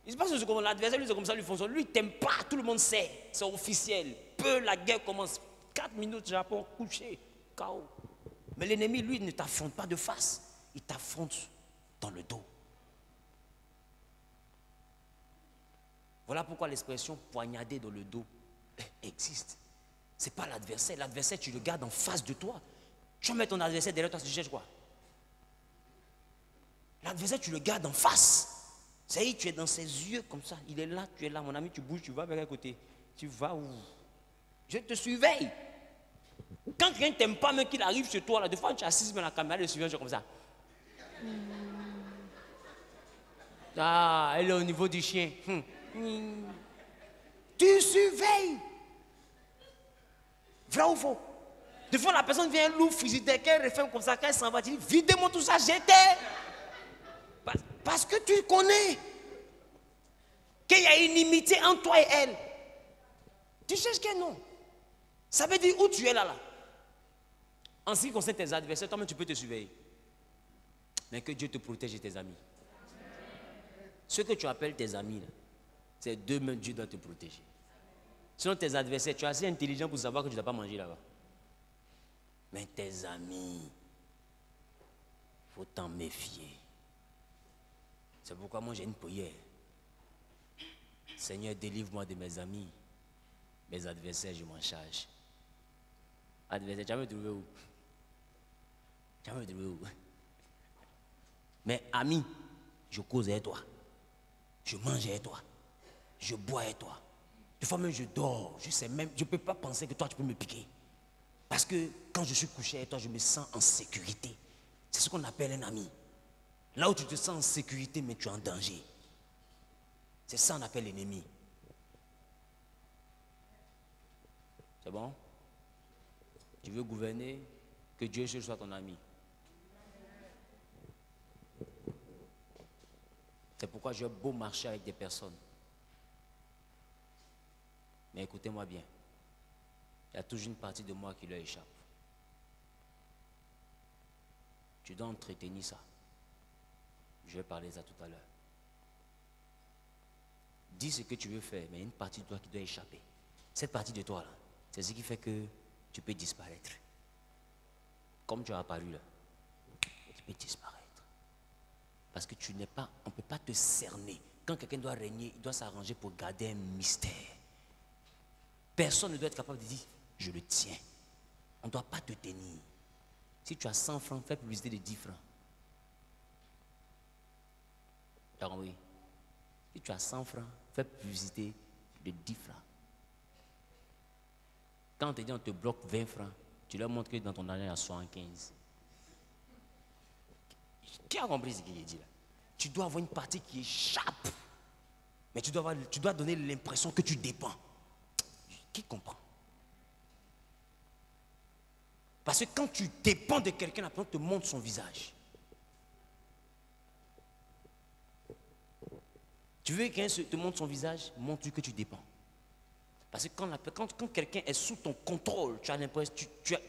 Il se passe ce que l'adversaire, lui, c'est comme ça, lui fonctionne. Lui, il t'aime pas, tout le monde sait. C'est officiel. Peu, la guerre commence. 4 minutes, Japon, couché, KO. Mais l'ennemi, lui, ne t'affronte pas de face. Il t'affronte dans le dos. Voilà pourquoi l'expression poignarder dans le dos existe. Ce n'est pas l'adversaire. L'adversaire, tu le gardes en face de toi. Tu vas mettre ton adversaire derrière toi, tu cherches quoi? L'adversaire, tu le gardes en face. Ça y est, tu es dans ses yeux comme ça. Il est là, tu es là. Mon ami, tu bouges, tu vas vers un côté. Tu vas où? Je te surveille. Quand quelqu'un ne t'aime pas, même qu'il arrive chez toi, là, des fois, tu es assis dans la caméra, le surveille comme ça. Ah, elle est au niveau du chien. Tu surveilles. Vrai ou faux? Des fois, la personne vient lourd, visiter, qu'elle referme comme ça, quand elle s'en va, tu dis, videz-moi tout ça, j'étais. Parce que tu connais qu'il y a une inimité entre toi et elle. Tu cherches quel nom? Ça veut dire où tu es là. En ce qui concerne tes adversaires, toi-même tu peux te surveiller. Mais que Dieu te protège et tes amis. Ceux que tu appelles tes amis, c'est demain Dieu doit te protéger. Sinon tes adversaires, tu es assez intelligent pour savoir que tu ne dois pas manger là-bas. Mais tes amis, il faut t'en méfier. C'est pourquoi moi j'ai une prière. Seigneur, délivre-moi de mes amis. Mes adversaires, je m'en charge. Adversaire, tu vas me trouver où? Tu vas me trouver où? Mais ami, je cause avec toi. Je mange avec toi. Je bois avec toi. Des fois même je dors. Je sais même, je ne peux pas penser que toi tu peux me piquer. Parce que quand je suis couché avec toi, je me sens en sécurité. C'est ce qu'on appelle un ami. Là où tu te sens en sécurité, mais tu es en danger. C'est ça qu'on appelle l'ennemi. C'est bon? Tu veux gouverner, que Dieu seul soit ton ami. C'est pourquoi j'ai beau marcher avec des personnes. Mais écoutez-moi bien. Il y a toujours une partie de moi qui leur échappe. Tu dois entretenir ça. Je vais parler de ça tout à l'heure. Dis ce que tu veux faire, mais il y a une partie de toi qui doit échapper. Cette partie de toi là, c'est ce qui fait que tu peux disparaître. Comme tu as apparu là, tu peux disparaître. Parce que tu n'es pas, on ne peut pas te cerner. Quand quelqu'un doit régner, il doit s'arranger pour garder un mystère. Personne ne doit être capable de dire, je le tiens. On ne doit pas te tenir. Si tu as 100 francs, fais publicité de 10 francs. Tu as compris? Si tu as 100 francs, fais publicité de 10 francs. Quand on te dit on te bloque 20 francs, tu leur montres que dans ton argent il y a 75. Qui a compris ce qu'il dit là? Tu dois avoir une partie qui échappe. Mais tu dois donner l'impression que tu dépends. Qui comprend? Parce que quand tu dépends de quelqu'un, la personne te montre son visage. Tu veux que quelqu'un te montre son visage, montre-lui que tu dépends. Parce que quand quelqu'un est sous ton contrôle, tu as l'impression,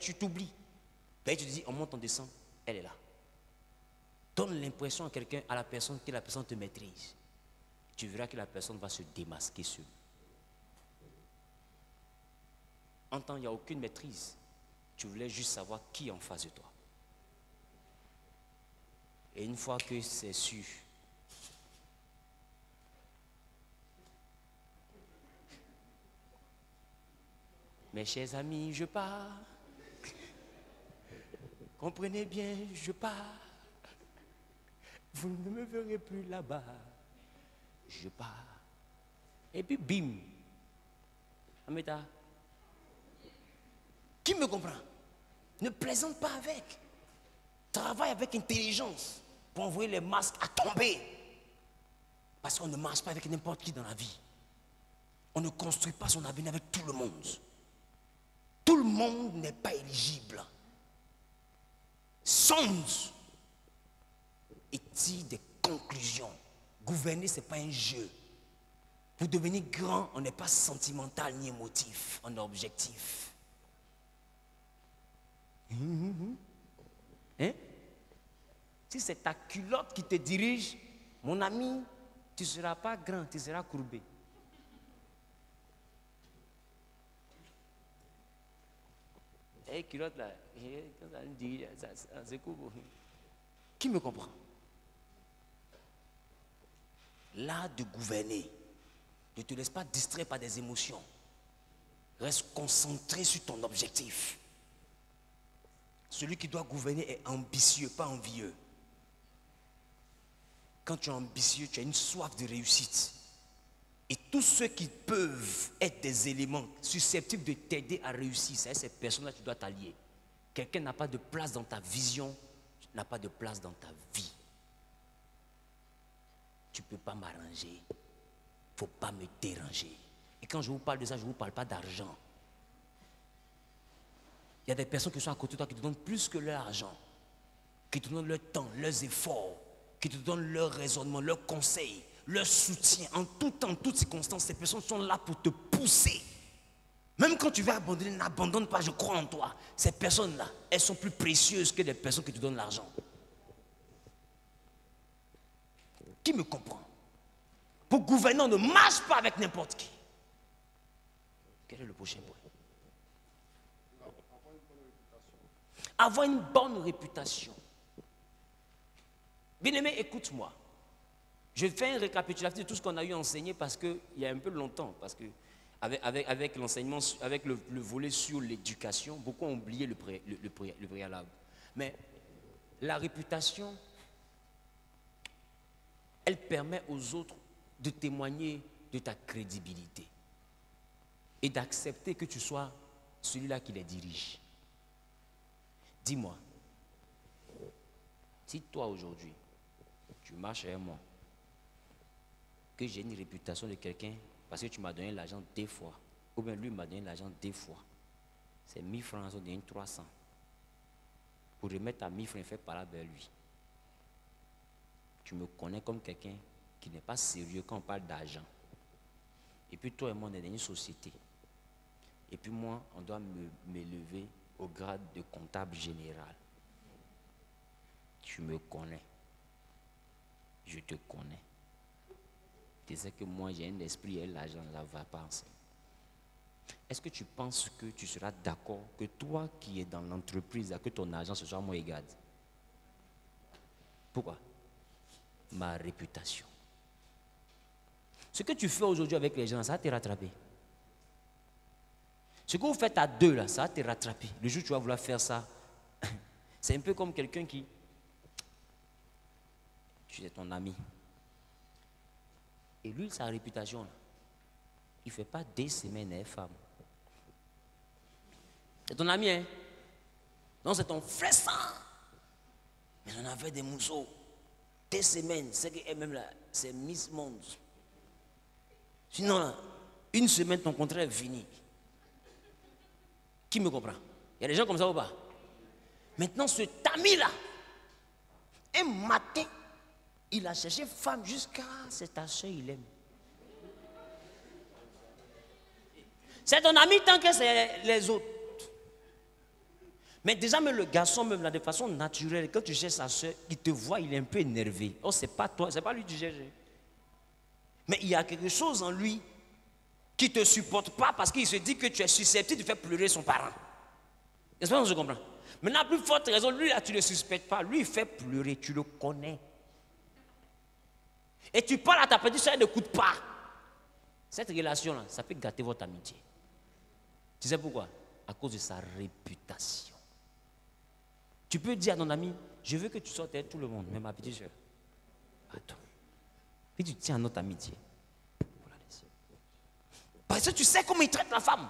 tu t'oublies. Puis tu te dis, on monte, on descend, elle est là. Donne l'impression à quelqu'un, à la personne, que la personne te maîtrise. Tu verras que la personne va se démasquer sur. En temps, il n'y a aucune maîtrise. Tu voulais juste savoir qui est en face de toi. Et une fois que c'est sûr, mes chers amis, je pars. Comprenez bien, je pars. Vous ne me verrez plus là-bas. Je pars. Et puis, bim. Ameta. Qui me comprend? Ne plaisante pas avec. Travaille avec intelligence pour envoyer les masques à tomber. Parce qu'on ne marche pas avec n'importe qui dans la vie. On ne construit pas son avenir avec tout le monde. Tout le monde n'est pas éligible. Sonde et tire des conclusions. Gouverner, ce n'est pas un jeu. Pour devenir grand, on n'est pas sentimental ni émotif, on est objectif. Hein? Si c'est ta culotte qui te dirige, mon ami, Tu ne seras pas grand, tu seras courbé. Et culotte là, qui me comprend? L'art de gouverner. Ne te laisse pas distraire par des émotions. Reste concentré sur ton objectif. Celui qui doit gouverner est ambitieux, pas envieux. Quand tu es ambitieux, tu as une soif de réussite. Et tous ceux qui peuvent être des éléments susceptibles de t'aider à réussir, c'est à ces personnes-là que tu dois t'allier. Quelqu'un n'a pas de place dans ta vision, n'a pas de place dans ta vie. Tu ne peux pas m'arranger. Il ne faut pas me déranger. Et quand je vous parle de ça, je ne vous parle pas d'argent. Il y a des personnes qui sont à côté de toi qui te donnent plus que leur argent, qui te donnent leur temps, leurs efforts, qui te donnent leur raisonnement, leurs conseils, leur soutien. En tout temps, en toutes circonstances, ces personnes sont là pour te pousser. Même quand tu veux abandonner, n'abandonne pas, je crois en toi. Ces personnes-là, elles sont plus précieuses que les personnes qui te donnent l'argent. Qui me comprend? Pour gouverner, on ne marche pas avec n'importe qui. Quel est le prochain point? Avoir une bonne réputation. Bien-aimé, écoute-moi. Je fais un récapitulatif de tout ce qu'on a eu enseigné parce qu'il y a un peu longtemps, parce que avec l'enseignement, avec le volet sur l'éducation, beaucoup ont oublié le préalable. Mais la réputation, elle permet aux autres de témoigner de ta crédibilité et d'accepter que tu sois celui-là qui les dirige. Dis-moi, si toi aujourd'hui, tu marches avec moi, que j'ai une réputation de quelqu'un parce que tu m'as donné l'argent 2 fois, ou bien lui m'a donné l'argent 2 fois, c'est 1000 francs, ils ont donné 300. Pour remettre à 1000 francs, faire par là vers lui. Tu me connais comme quelqu'un qui n'est pas sérieux quand on parle d'argent. Et puis toi et moi, on est dans une société. Et puis moi, on doit m'élever au grade de comptable général. Tu me connais. Je te connais. Tu sais que moi, j'ai un esprit et l'argent ne va pas ensemble. Est-ce que tu penses que tu seras d'accord que toi qui es dans l'entreprise, que ton argent ce soit moi égal? Pourquoi? Ma réputation. Ce que tu fais aujourd'hui avec les gens, ça va te rattraper. Ce que vous faites à 2 là, ça va te rattraper. Le jour où tu vas vouloir faire ça, c'est un peu comme quelqu'un qui... Tu es ton ami. Et lui, sa réputation, là, il ne fait pas 2 semaines à une femme. C'est ton ami, hein? Non, c'est ton frère sang. Mais on avait des mousseaux. 2 semaines, c'est qu'elle-même là, c'est Miss Monde. Sinon, là, 1 semaine, ton contrat est fini. Qui me comprend? Il y a des gens comme ça ou pas? Maintenant, cet ami-là, un matin, il a cherché femme jusqu'à c'est ta soeur, il aime. C'est ton ami tant que c'est les autres. Mais déjà, même le garçon, même là, de façon naturelle, quand tu cherches sa soeur, il te voit, il est un peu énervé. Oh, c'est pas toi, c'est pas lui que tu cherches. Mais il y a quelque chose en lui qui ne te supporte pas parce qu'il se dit que tu es susceptible de faire pleurer son parent. N'est-ce pas que je comprends? Maintenant, à plus forte raison, lui là, tu ne le suspectes pas. Lui, il fait pleurer, tu le connais. Et tu parles à ta petite soeur, elle n'écoute pas. Cette relation-là, ça peut gâter votre amitié. Tu sais pourquoi? À cause de sa réputation. Tu peux dire à ton ami, je veux que tu sortes avec tout le monde, mais ma petite soeur, attends. Et tu tiens à notre amitié. Parce que tu sais comment il traite la femme.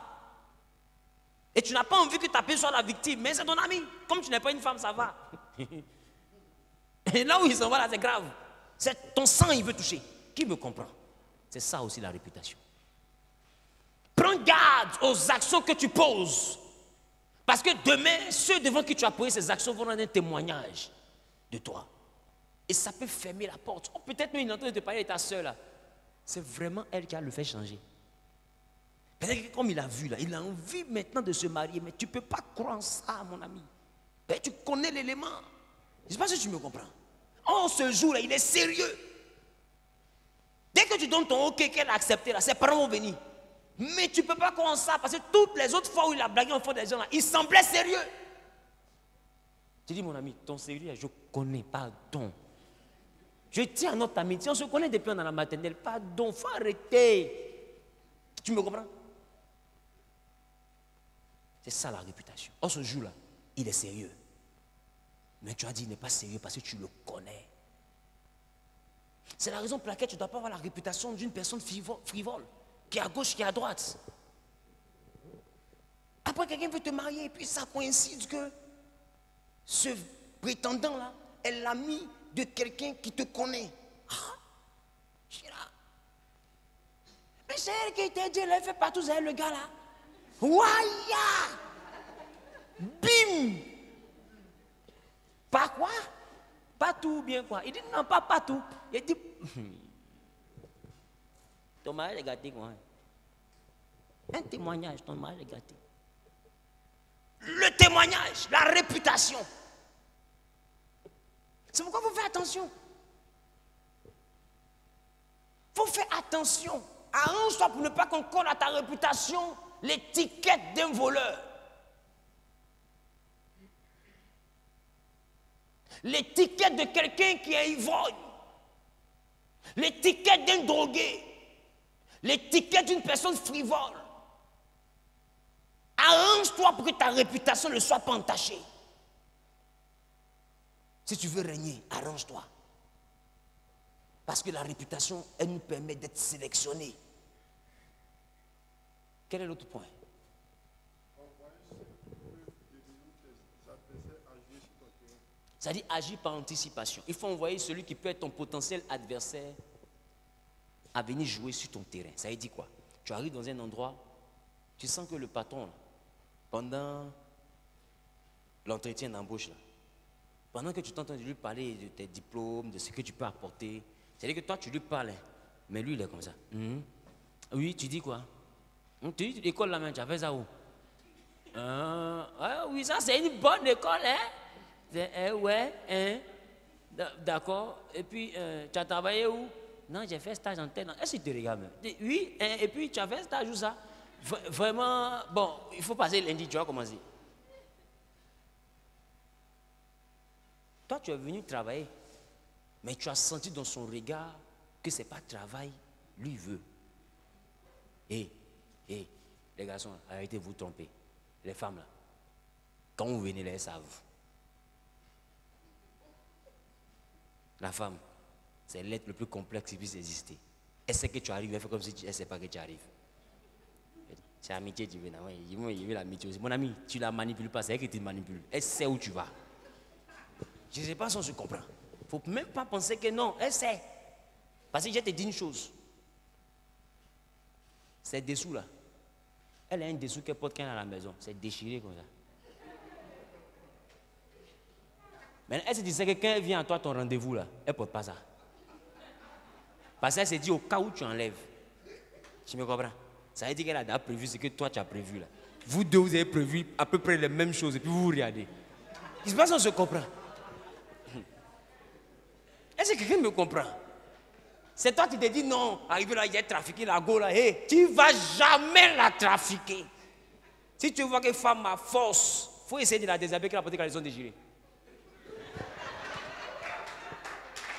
Et tu n'as pas envie que ta petite soit la victime, mais c'est ton ami. Comme tu n'es pas une femme, ça va. Et là où il s'en va, là, c'est grave. C'est ton sang, il veut toucher. Qui me comprend? C'est ça aussi la réputation. Prends garde aux actions que tu poses. Parce que demain, ceux devant qui tu as posé ces actions vont rendre un témoignage de toi. Et ça peut fermer la porte. Oh, peut-être même il est en train de te parler de ta soeur là. C'est vraiment elle qui a le fait changer. Peut-être que comme il a vu là, il a envie maintenant de se marier. Mais tu ne peux pas croire en ça, mon ami. Mais tu connais l'élément. Je ne sais pas si tu me comprends. Oh, ce jour-là, il est sérieux. Dès que tu donnes ton OK qu'elle a accepté, là, ses parents vont venir. Mais tu ne peux pas croire en ça, parce que toutes les autres fois où il a blagué en fond des gens, là, il semblait sérieux. Tu dis, mon ami, ton sérieux, je connais, pardon. Je tiens à notre amitié, on se connaît depuis dans la maternelle, pardon, il faut arrêter. Tu me comprends? C'est ça la réputation. Or, ce jour-là, il est sérieux. Mais tu as dit, il n'est pas sérieux parce que tu le connais. C'est la raison pour laquelle tu ne dois pas avoir la réputation d'une personne frivole, qui est à gauche, qui est à droite. Après, quelqu'un veut te marier et puis ça coïncide que ce prétendant-là est l'ami de quelqu'un qui te connaît. Ah, je suis là. Mais c'est elle qui t'a dit, elle fait partout, c'est elle le gars là. Ouaya! Bim! Pas quoi? Pas tout bien quoi? Il dit non, pas tout. Il dit ton mari est gâté quoi? Un témoignage, ton mari est gâté. Le témoignage, la réputation. C'est pourquoi il faut faire attention. Il faut faire attention. Arrange-toi pour ne pas qu'on colle à ta réputation l'étiquette d'un voleur. L'étiquette de quelqu'un qui est ivrogne. L'étiquette d'un drogué. L'étiquette d'une personne frivole. Arrange-toi pour que ta réputation ne soit pas entachée. Si tu veux régner, arrange-toi. Parce que la réputation, elle nous permet d'être sélectionnés. Quel est l'autre point? Ça dit agir par anticipation. Il faut envoyer celui qui peut être ton potentiel adversaire à venir jouer sur ton terrain. Ça veut dire quoi? Tu arrives dans un endroit, tu sens que le patron, pendant l'entretien d'embauche, pendant que tu t'entends de lui parler de tes diplômes, de ce que tu peux apporter, c'est-à-dire que toi tu lui parles, mais lui il est comme ça. Oui, tu dis quoi? Tu dis l'école là, tu as fait ça où? Oui, ça c'est une bonne école, hein? Ouais, hein? D'accord. Et puis, tu as travaillé où? Non, j'ai fait stage en tel. Est-ce que tu te regardes même? Oui, hein? Et puis tu as fait stage où ça? Vraiment, bon, il faut passer lundi, tu vas commencer. Toi, tu es venu travailler, mais tu as senti dans son regard que ce n'est pas travail, lui veut. Et les garçons, arrêtez de vous tromper. Les femmes là, quand vous venez là, elles savent. La femme, c'est l'être le plus complexe qui puisse exister. Elle sait que tu arrives, elle fait comme si elle ne sait pas que tu arrives. C'est l'amitié, tu veux. Il veut l'amitié aussi. Mon ami, tu ne la manipules pas, c'est elle qui te manipule. Elle sait où tu vas. Je ne sais pas si on se comprend. Il ne faut même pas penser que non, elle sait. Parce que je te dis une chose. C'est dessous là. Elle a un dessous qu'elle porte quand elle est à la maison. C'est déchiré comme ça. Mais elle se disait que quand elle vient à toi, ton rendez-vous là, elle ne porte pas ça. Parce qu'elle s'est dit au cas où tu enlèves. Tu me comprends? Ça veut dire qu'elle a déjà prévu ce que toi tu as prévu là. Vous deux, vous avez prévu à peu près les mêmes choses et puis vous vous regardez. Il se passe qu'on se comprend. Est-ce que quelqu'un me comprend? C'est toi qui te dis non, arrivé là, il a trafiqué la go là. Hey, tu ne vas jamais la trafiquer. Si tu vois que femme a force, il faut essayer de la déshabiller qu'elle a porté quand elles sont déchirées.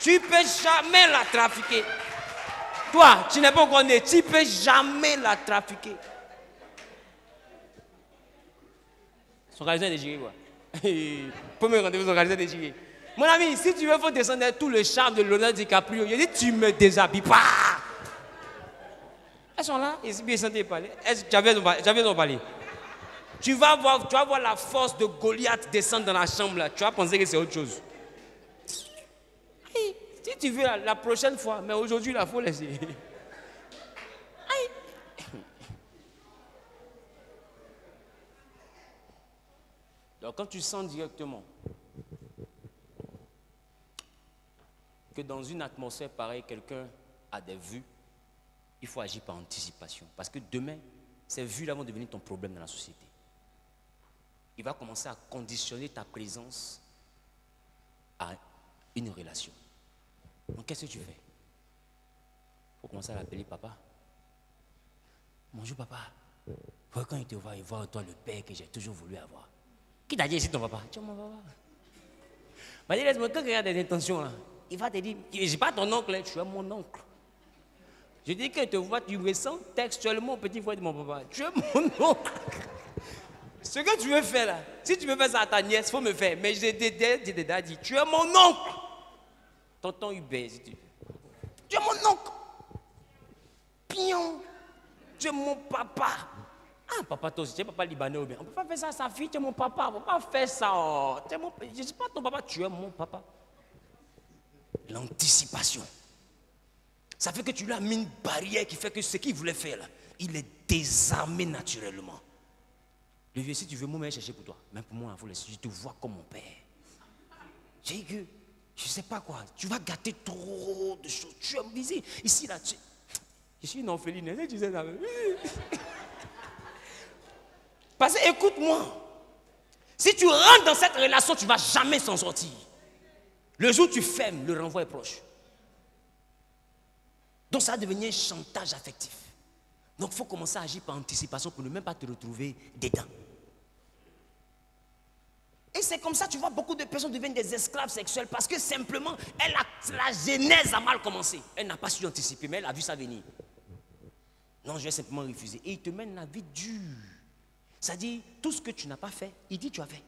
Tu ne peux jamais la trafiquer. Toi, tu n'es pas encore né, tu ne peux jamais la trafiquer. Son caleçon est déchiré quoi. Premier rendez-vous, son caleçon est déchiré. Mon ami, si tu veux, il faut descendre tout le charme de Leonardo DiCaprio. Il dit, tu me déshabilles pas. Elles sont là, et si bien sentent parler. J'avais son parler. Tu vas voir la force de Goliath descendre dans la chambre là. Tu vas penser que c'est autre chose. Hey, si tu veux la prochaine fois, mais aujourd'hui, il faut laisser. Hey. Donc quand tu sens directement que dans une atmosphère pareille, quelqu'un a des vues, il faut agir par anticipation. Parce que demain, ces vues-là vont devenir ton problème dans la société. Il va commencer à conditionner ta présence à une relation. Donc qu'est-ce que tu fais? faut commencer à l'appeler papa. Bonjour papa. Quand il te voit, il voit toi le père que j'ai toujours voulu avoir. Qui t'a dit ici ton papa? Tu es mon papa. Mais laisse-moi, quand il y a des intentions là, il va te dire, je ne suis pas ton oncle, tu es mon oncle. Je dis que te vois, tu ressens textuellement au petit frère de mon papa. Tu es mon oncle. Ce que tu veux faire là, si tu veux faire ça à ta nièce, il faut me faire. Mais j'ai déjà dit, tu es mon oncle. Tonton Hubert, si tu veux. Tu es mon oncle. Pion. Tu es mon papa. Ah, papa, toi aussi, tu es papa libanais ou bien. On ne peut pas faire ça à sa fille, tu es mon papa. On ne peut pas faire ça. Oh. Je ne suis pas ton papa, tu es mon papa. L'anticipation. Ça fait que tu lui as mis une barrière qui fait que ce qu'il voulait faire là, il est désarmé naturellement. Le vieux, si tu veux, moi, je vais chercher pour toi. Même pour moi, il faut laisser. Je te vois comme mon père. J'ai dit que, je ne sais pas quoi, tu vas gâter trop de choses. Tu es visé. Ici, là, je suis une orpheline. Tu sais ça. Parce que, écoute-moi, si tu rentres dans cette relation, tu ne vas jamais s'en sortir. Le jour où tu fermes, le renvoi est proche. Donc ça va devenir un chantage affectif. Donc il faut commencer à agir par anticipation pour ne même pas te retrouver dedans. Et c'est comme ça, tu vois, beaucoup de personnes deviennent des esclaves sexuels parce que simplement, la genèse a mal commencé. Elle n'a pas su anticiper, mais elle a vu ça venir. Non, je vais simplement refuser. Et il te mène la vie dure. C'est-à-dire, tout ce que tu n'as pas fait, il dit tu as fait.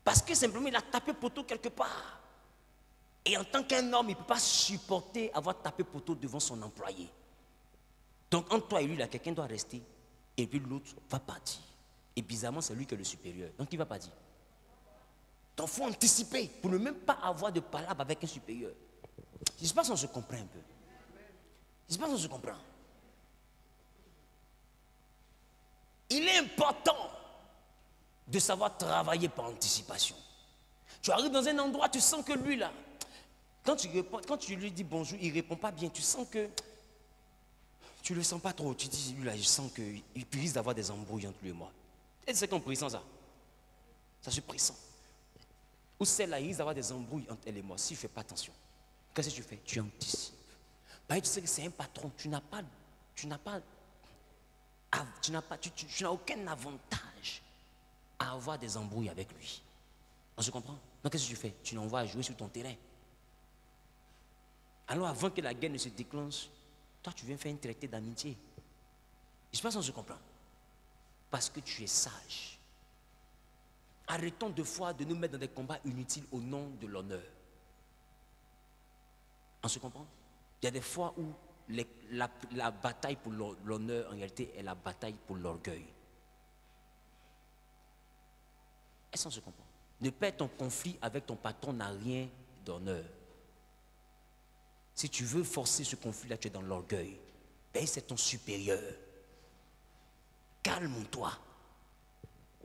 Parce que simplement, il a tapé poteau quelque part. Et en tant qu'un homme, il ne peut pas supporter avoir tapé poteau devant son employé. Donc, entre toi et lui, là, quelqu'un doit rester. Et puis l'autre va partir. Et bizarrement, c'est lui qui est le supérieur. Donc, il ne va pas dire. Donc, il faut anticiper pour ne même pas avoir de palabre avec un supérieur. Je ne sais pas si on se comprend un peu. Je ne sais pas si on se comprend. Il est important de savoir travailler par anticipation. Tu arrives dans un endroit, tu sens que lui, là, quand tu lui dis bonjour, il ne répond pas bien. Tu sens que tu ne le sens pas trop. Tu dis, lui, là, je sens qu'il risque d'avoir des embrouilles entre lui et moi. Et c'est qu'on pressent ça. Ça se pressent. Ou celle-là, il risque d'avoir des embrouilles entre elle et moi. Si je ne fais pas attention, qu'est-ce que tu fais? Tu anticipes. Bah, tu sais que c'est un patron. Tu n'as aucun avantage à avoir des embrouilles avec lui. On se comprend? Donc qu'est-ce que tu fais? Tu l'envoies à jouer sur ton terrain. Alors avant que la guerre ne se déclenche, toi tu viens faire un traité d'amitié. Je ne sais pas si on se comprend. Parce que tu es sage. Arrêtons de fois de nous mettre dans des combats inutiles au nom de l'honneur. On se comprend? Il y a des fois où la bataille pour l'honneur en réalité est la bataille pour l'orgueil. Est-ce qu'on se comprend? Ne perdre ton conflit avec ton patron n'a rien d'honneur. Si tu veux forcer ce conflit-là, tu es dans l'orgueil. Ben, c'est ton supérieur. Calme-toi.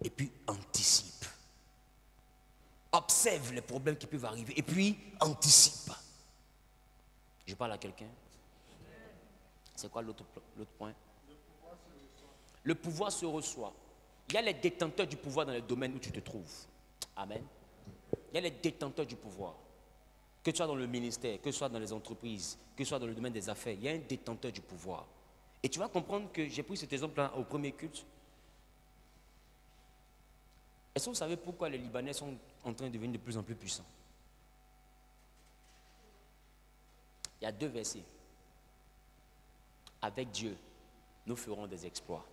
Et puis anticipe. Observe les problèmes qui peuvent arriver. Et puis anticipe. Je parle à quelqu'un. C'est quoi l'autre point? Le pouvoir se reçoit. Il y a les détenteurs du pouvoir dans le domaine où tu te trouves. Amen. Il y a les détenteurs du pouvoir. Que tu sois dans le ministère, que tu sois dans les entreprises, que tu sois dans le domaine des affaires, il y a un détenteur du pouvoir. Et tu vas comprendre que j'ai pris cet exemple-là au premier culte. Est-ce que vous savez pourquoi les Libanais sont en train de devenir de plus en plus puissants? Il y a 2 versets. Avec Dieu, nous ferons des exploits.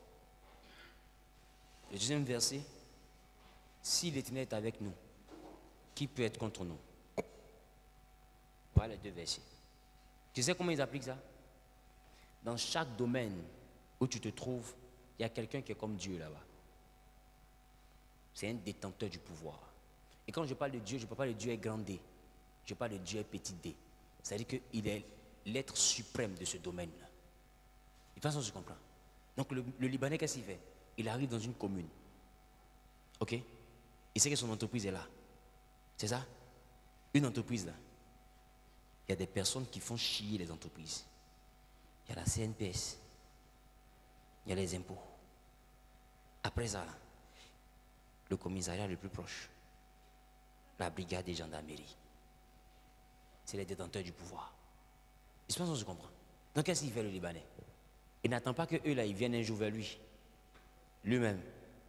Le deuxième verset, si l'Éternel est avec nous, qui peut être contre nous? Voilà les 2 versets. Tu sais comment ils appliquent ça? Dans chaque domaine où tu te trouves, il y a quelqu'un qui est comme Dieu là-bas. C'est un détenteur du pouvoir. Et quand je parle de Dieu, je ne parle pas de Dieu est grand D. Je parle de Dieu est petit d. C'est-à-dire qu'il est l'être suprême de ce domaine-là. De toute façon, je comprends. Donc le Libanais, qu'est-ce qu'il fait? Il arrive dans une commune. Ok? Il sait que son entreprise est là. C'est ça? Une entreprise là. Il y a des personnes qui font chier les entreprises. Il y a la CNPS. Il y a les impôts. Après ça, le commissariat le plus proche. La brigade des gendarmeries. C'est les détenteurs du pouvoir. Je pense qu'on se comprend. Donc qu'est-ce qu'il fait le Libanais? Il n'attend pas qu'eux là, ils viennent un jour vers lui. Lui-même,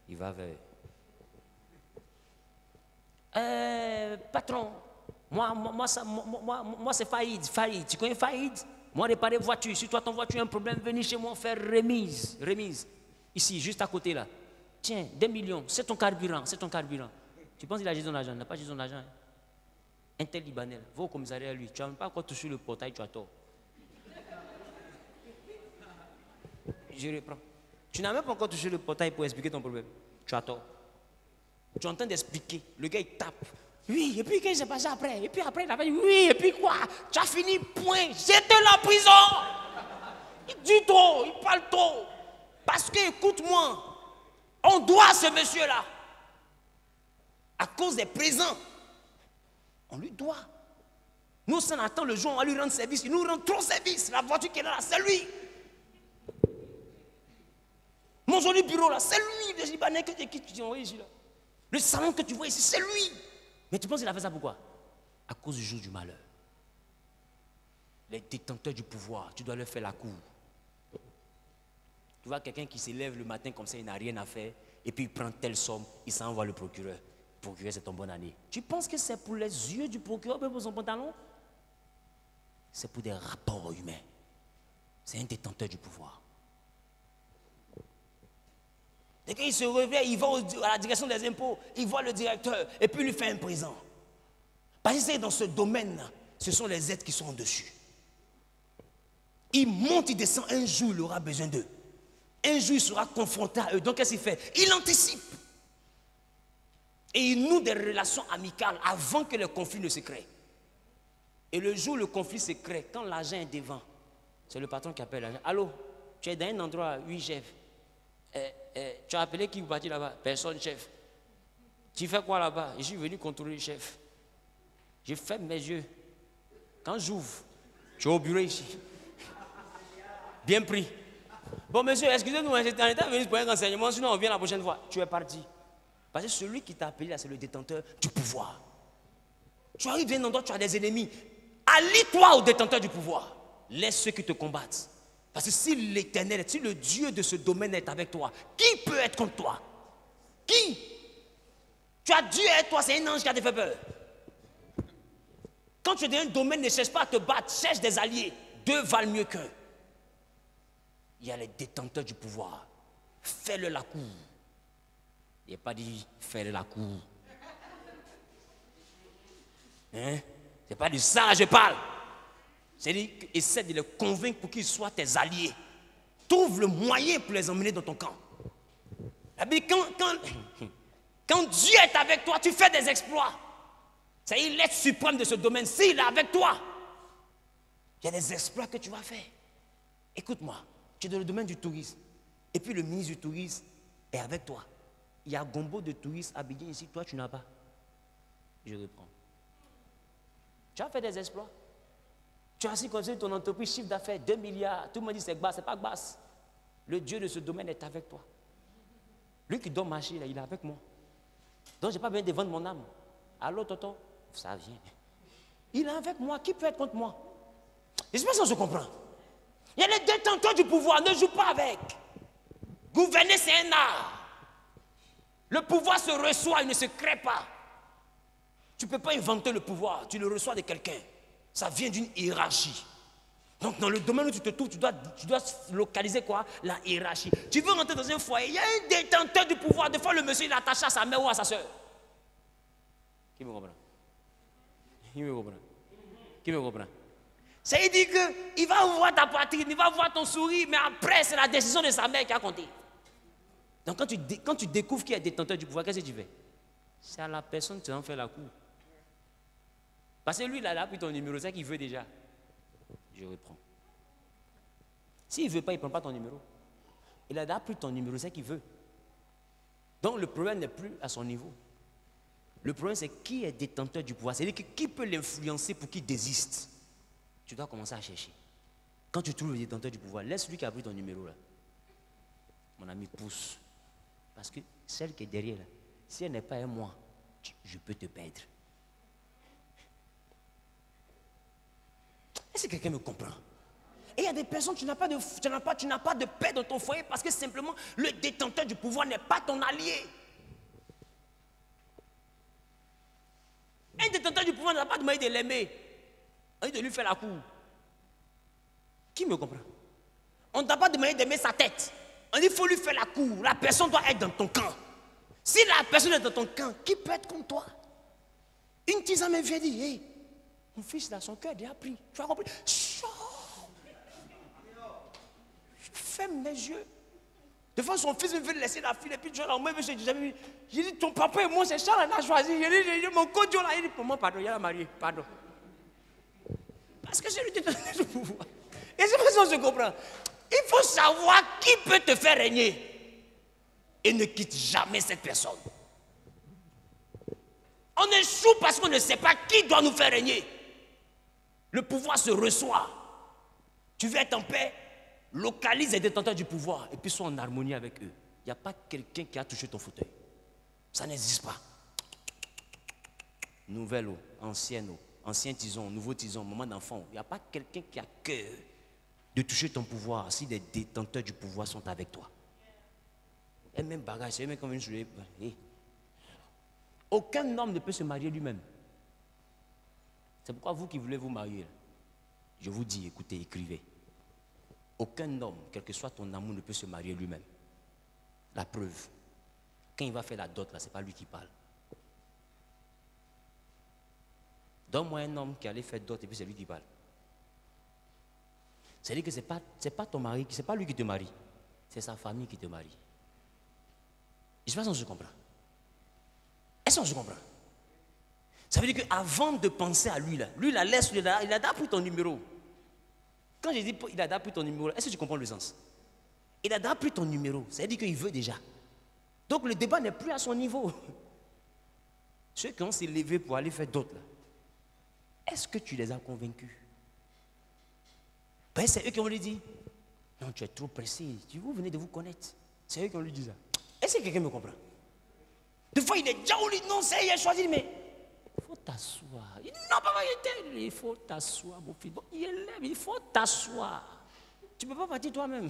il va vers patron, moi c'est Faïd. Tu connais Faïd? Moi, réparer voiture. Si toi, ton voiture a un problème, venez chez moi faire remise. Ici, juste à côté là. Tiens, 2 millions, c'est ton carburant. Tu penses qu'il a juste son argent? Il n'a pas juste son argent. Un tel Libanais, va au commissariat à lui. Tu n'as même pas encore touché le portail, tu as tort. Je reprends. Tu n'as même pas encore touché le portail pour expliquer ton problème. Tu as tort. Tu es en train d'expliquer. Le gars, il tape. Oui, et puis qu'est-ce qui s'est passé après? Et puis après, il a dit oui, et puis quoi? Tu as fini, point. Jette-le en prison. Il dit trop, il parle trop. Parce que, écoute-moi, on doit à ce monsieur-là. À cause des présents. On lui doit. Nous, on attend le jour, on va lui rendre service. Il nous rend trop service. La voiture qui est là, c'est lui. Mon joli bureau là, c'est lui, le Libanais que tu as envoyé ici là. Le salon que tu vois ici, c'est lui. Mais tu penses qu'il a fait ça pourquoi? À cause du jour du malheur. Les détenteurs du pouvoir, tu dois leur faire la cour. Tu vois quelqu'un qui se lève le matin comme ça, il n'a rien à faire, et puis il prend telle somme, il s'envoie le procureur. Le procureur, c'est ton bonne année. Tu penses que c'est pour les yeux du procureur, pour son pantalon? C'est pour des rapports humains. C'est un détenteur du pouvoir. Dès qu'il se réveille, il va à la direction des impôts, il voit le directeur et puis il lui fait un présent. Parce que c'est dans ce domaine-là, ce sont les êtres qui sont au-dessus. Il monte, il descend, un jour il aura besoin d'eux. Un jour il sera confronté à eux. Donc qu'est-ce qu'il fait? Il anticipe. Et il noue des relations amicales avant que le conflit ne se crée. Et le jour où le conflit se crée, quand l'agent est devant, c'est le patron qui appelle l'agent. Allô, tu es dans un endroit, oui chef. Tu as appelé qui vous partit là-bas? Personne, chef. Tu fais quoi là-bas? Je suis venu contrôler le chef. Je ferme mes yeux. Quand j'ouvre, tu es au bureau ici. Bien pris. Bon, monsieur, excusez-nous, on était venu pour un renseignement, sinon on vient la prochaine fois. Tu es parti. Parce que celui qui t'a appelé là, c'est le détenteur du pouvoir. Tu arrives dans un endroit, tu as des ennemis. Allie-toi au détenteur du pouvoir. Laisse ceux qui te combattent. Parce que si l'Éternel, si le Dieu de ce domaine est avec toi, qui peut être contre toi? Qui? Tu as Dieu avec toi, c'est un ange qui a te fait peur. Quand tu es dans un domaine, ne cherche pas à te battre, cherche des alliés. Deux valent mieux qu'un. Il y a les détenteurs du pouvoir. Fais-le la cour. Il n'est pas dit fais-le la cour. Hein? C'est pas de ça que je parle. C'est-à-dire, essaie de les convaincre pour qu'ils soient tes alliés. Trouve le moyen pour les emmener dans ton camp. Quand Dieu est avec toi, tu fais des exploits. C'est l'être suprême de ce domaine. S'il est avec toi, il y a des exploits que tu vas faire. Écoute-moi, tu es dans le domaine du tourisme. Et puis le ministre du tourisme est avec toi. Il y a gombo de touristes à Abidjan ici, toi tu n'as pas. Je reprends. Tu as fait des exploits. Tu as ainsi construit ton entreprise, chiffre d'affaires, 2 milliards. Tout le monde dit c'est basse, c'est pas basse. Le Dieu de ce domaine est avec toi. Lui qui doit marcher, là, il est avec moi. Donc je n'ai pas besoin de vendre mon âme. Allô, Toto? Ça vient. Il est avec moi. Qui peut être contre moi? Je ne sais pas si on se comprend. Il y a les détenteurs du pouvoir. Ne joue pas avec. Gouverner, c'est un art. Le pouvoir se reçoit, il ne se crée pas. Tu ne peux pas inventer le pouvoir. Tu le reçois de quelqu'un. Ça vient d'une hiérarchie. Donc dans le domaine où tu te trouves, tu dois localiser quoi? La hiérarchie. Tu veux rentrer dans un foyer, il y a un détenteur du pouvoir. Des fois, le monsieur, il est attaché à sa mère ou à sa soeur. Qui me comprend? Qui me comprend? Qui me comprend? Ça veut dire qu'il va voir ta poitrine, il va voir ton sourire, mais après, c'est la décision de sa mère qui a compté. Donc quand tu découvres qu'il est détenteur du pouvoir, qu'est-ce que tu fais? C'est à la personne que tu vas en faire la cour. Parce que lui, il a pris ton numéro, c'est qu'il veut déjà. Je reprends. S'il ne veut pas, il ne prend pas ton numéro. Il a déjà pris ton numéro, c'est qu'il veut. Donc le problème n'est plus à son niveau. Le problème, c'est qui est détenteur du pouvoir. C'est-à-dire qui peut l'influencer pour qu'il désiste. Tu dois commencer à chercher. Quand tu trouves le détenteur du pouvoir, laisse celui qui a pris ton numéro là. Mon ami, pousse. Parce que celle qui est derrière là, si elle n'est pas un moi, je peux te perdre. Est-ce que quelqu'un me comprend? Et il y a des personnes, tu n'as pas de paix dans ton foyer parce que simplement le détenteur du pouvoir n'est pas ton allié. Un détenteur du pouvoir n'a pas demandé de l'aimer. On dit de lui faire la cour. Qui me comprend? On ne t'a pas demandé d'aimer sa tête. On dit qu'il faut lui faire la cour. La personne doit être dans ton camp. Si la personne est dans ton camp, qui peut être comme toi? Une tisane me vient dire, hey, mon fils là, son cœur est déjà pris. Tu as compris? Chut. Je ferme mes yeux. Des fois, son fils me veut laisser la fille et puis Dieu là, moi, j'ai dit, ton papa et moi, c'est ça, là, on a choisi. J'ai dit, mon coach là, il dit, pour moi, pardon, il a marié, pardon. Parce que c'est lui qui te donne le pouvoir. Et c'est pour ça qu'on se comprend. Il faut savoir qui peut te faire régner. Et ne quitte jamais cette personne. On échoue parce qu'on ne sait pas qui doit nous faire régner. Le pouvoir se reçoit. Tu veux être en paix? Localise les détenteurs du pouvoir et puis sois en harmonie avec eux. Il n'y a pas quelqu'un qui a touché ton fauteuil. Ça n'existe pas. Nouvelle eau, ancienne eau, ancien tison, nouveau tison, moment d'enfant. Il n'y a pas quelqu'un qui a cœur de toucher ton pouvoir si les détenteurs du pouvoir sont avec toi. Et même bagage, c'est même comme une chose. Aucun homme ne peut se marier lui-même. C'est pourquoi vous qui voulez vous marier, je vous dis, écoutez, écrivez. Aucun homme, quel que soit ton amour, ne peut se marier lui-même. La preuve, quand il va faire la dot, là, ce n'est pas lui qui parle. Donne-moi un homme qui allait faire dot et puis c'est lui qui parle. C'est-à-dire que ce n'est pas ton mari, ce n'est pas lui qui te marie, c'est sa famille qui te marie. Je ne sais pas si on se comprend. Est-ce qu'on se comprend? Ça veut dire qu'avant de penser à lui, laisse, il a déjà pris ton numéro. Quand je dis il a déjà pris ton numéro, est-ce que tu comprends le sens? Il a déjà pris ton numéro, ça veut dire qu'il veut déjà. Donc le débat n'est plus à son niveau. Ceux qui ont s'élevé pour aller faire d'autres, est-ce que tu les as convaincus? Ben, c'est eux qui ont lui dit, non, tu es trop pressé, vous venez de vous connaître. C'est eux qui ont lui dit ça. Est-ce que quelqu'un me comprend? Des fois, il est déjà au lit, non, c'est il a choisi, mais il faut t'asseoir. Il dit, non, papa, il faut t'asseoir, mon fils. Bon, il est là, il faut t'asseoir. Tu ne peux pas partir toi-même.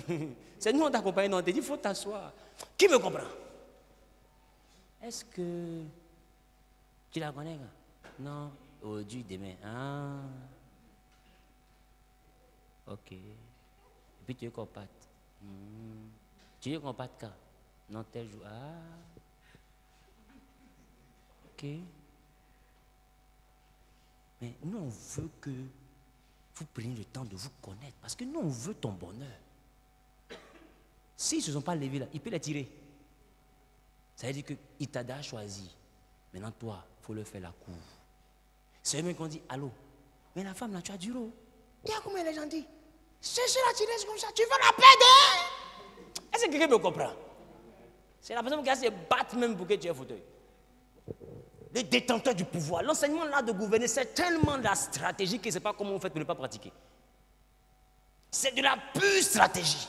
C'est nous, on t'accompagne, non, on te dit, il faut t'asseoir. Qui me comprend? Est-ce que tu la connais? Non, aujourd'hui, demain. Ah. Ok. Et puis tu es qu'on parte. Tu es qu'on parte quand? Non, tel jour. Ah. Ok. Mais nous, on veut que vous preniez le temps de vous connaître. Parce que nous, on veut ton bonheur. S'ils ne se sont pas levés là, il peut les tirer. Ça veut dire qu'il t'a déjà choisi. Maintenant, toi, il faut leur faire la cour. C'est eux-mêmes qu'on dit, allô, mais la femme là, tu as du lot. Il y a combien de gens disent, cherchez la tiresse comme ça, tu vas la perdre. Est-ce que quelqu'un me comprend? C'est la personne qui va se battre même pour que tu aies un fauteuil. Les détenteurs du pouvoir, l'enseignement là de gouverner, c'est tellement de la stratégie que je ne sais pas comment on fait pour ne pas pratiquer. C'est de la pure stratégie.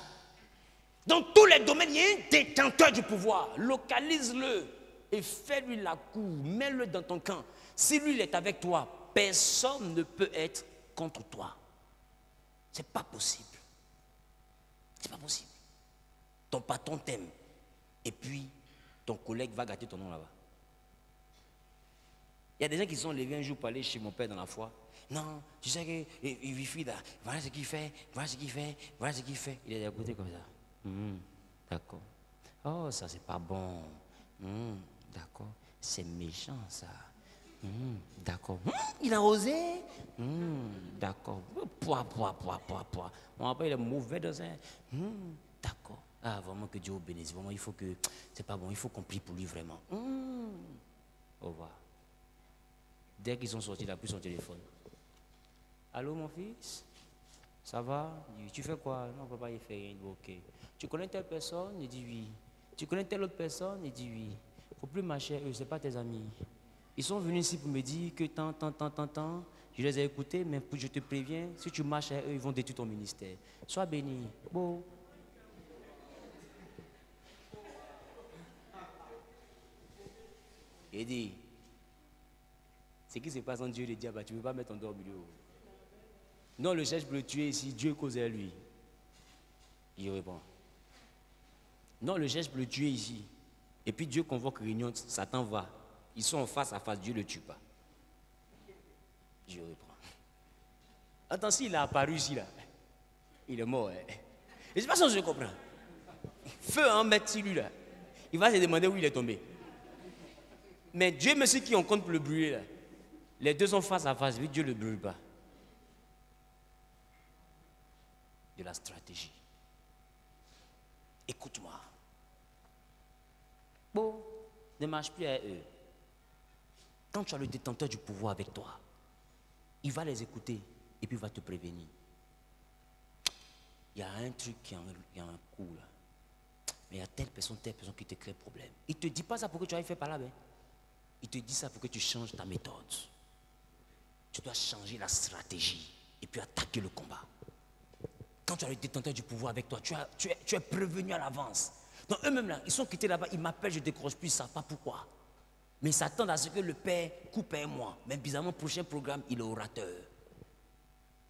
Dans tous les domaines, il y a un détenteur du pouvoir. Localise-le et fais-lui la cour, mets-le dans ton camp. Si lui il est avec toi, personne ne peut être contre toi. Ce n'est pas possible. C'est pas possible. Ton patron t'aime et puis ton collègue va gâter ton nom là-bas. Il y a des gens qui sont levés un jour pour aller chez mon père dans la foi. Non, tu sais que Wifi là, voilà ce qu'il fait, voilà ce qu'il fait, voilà ce qu'il fait. Il est à côté comme ça. D'accord. Oh, ça c'est pas bon. D'accord. C'est méchant ça. D'accord. Il a osé. D'accord. Poids. Mon papa il est mauvais dans un. D'accord. Ah, vraiment que Dieu vous bénisse. Vraiment, il faut que. C'est pas bon, il faut qu'on prie pour lui vraiment. Au revoir. Dès qu'ils sont sortis, il a pris son téléphone. Allô, mon fils? Ça va? Tu fais quoi? Non, papa, il fait rien. Ok. Tu connais telle personne? Il dit oui. Tu connais telle autre personne? Il dit oui. Il ne faut plus marcher eux, ce n'est pas tes amis. Ils sont venus ici pour me dire que tant. Je les ai écoutés, mais je te préviens, si tu marches à eux, ils vont détruire ton ministère. Sois béni. Bon. Il dit, ce qui se passe en Dieu et le diable, tu ne peux pas mettre ton doigt au milieu. Non, le cherche pour le tuer ici, Dieu cause à lui. Il répond. Non, le cherche pour le tuer ici. Et puis Dieu convoque réunion, Satan va. Ils sont en face à face, Dieu ne le tue pas. Dieu reprend. Attention, il a apparu ici, là. Il est mort. Hein. Et c'est pas ça que je comprends. Feu en mettre sur lui, là. Il va se demander où il est tombé. Mais Dieu, monsieur, qui en compte pour le brûler, là. Les deux sont face à face, mais Dieu ne le brûle pas. De la stratégie. Écoute-moi. Bon, ne marche plus à eux. Quand tu as le détenteur du pouvoir avec toi, il va les écouter et puis il va te prévenir. Il y a un truc qui est en cours là. Mais il y a telle personne qui te crée problème. Il ne te dit pas ça pour que tu ailles faire par là. Il te dit ça pour que tu changes ta méthode. Tu dois changer la stratégie et puis attaquer le combat. Quand tu as le détenteur du pouvoir avec toi, tu es prévenu à l'avance. Donc eux-mêmes là, ils sont quittés là-bas, ils m'appellent, je décroche plus, ils ne savent pas pourquoi. Mais ils s'attendent à ce que le père coupe un mois. Mais bizarrement, prochain programme, il est orateur.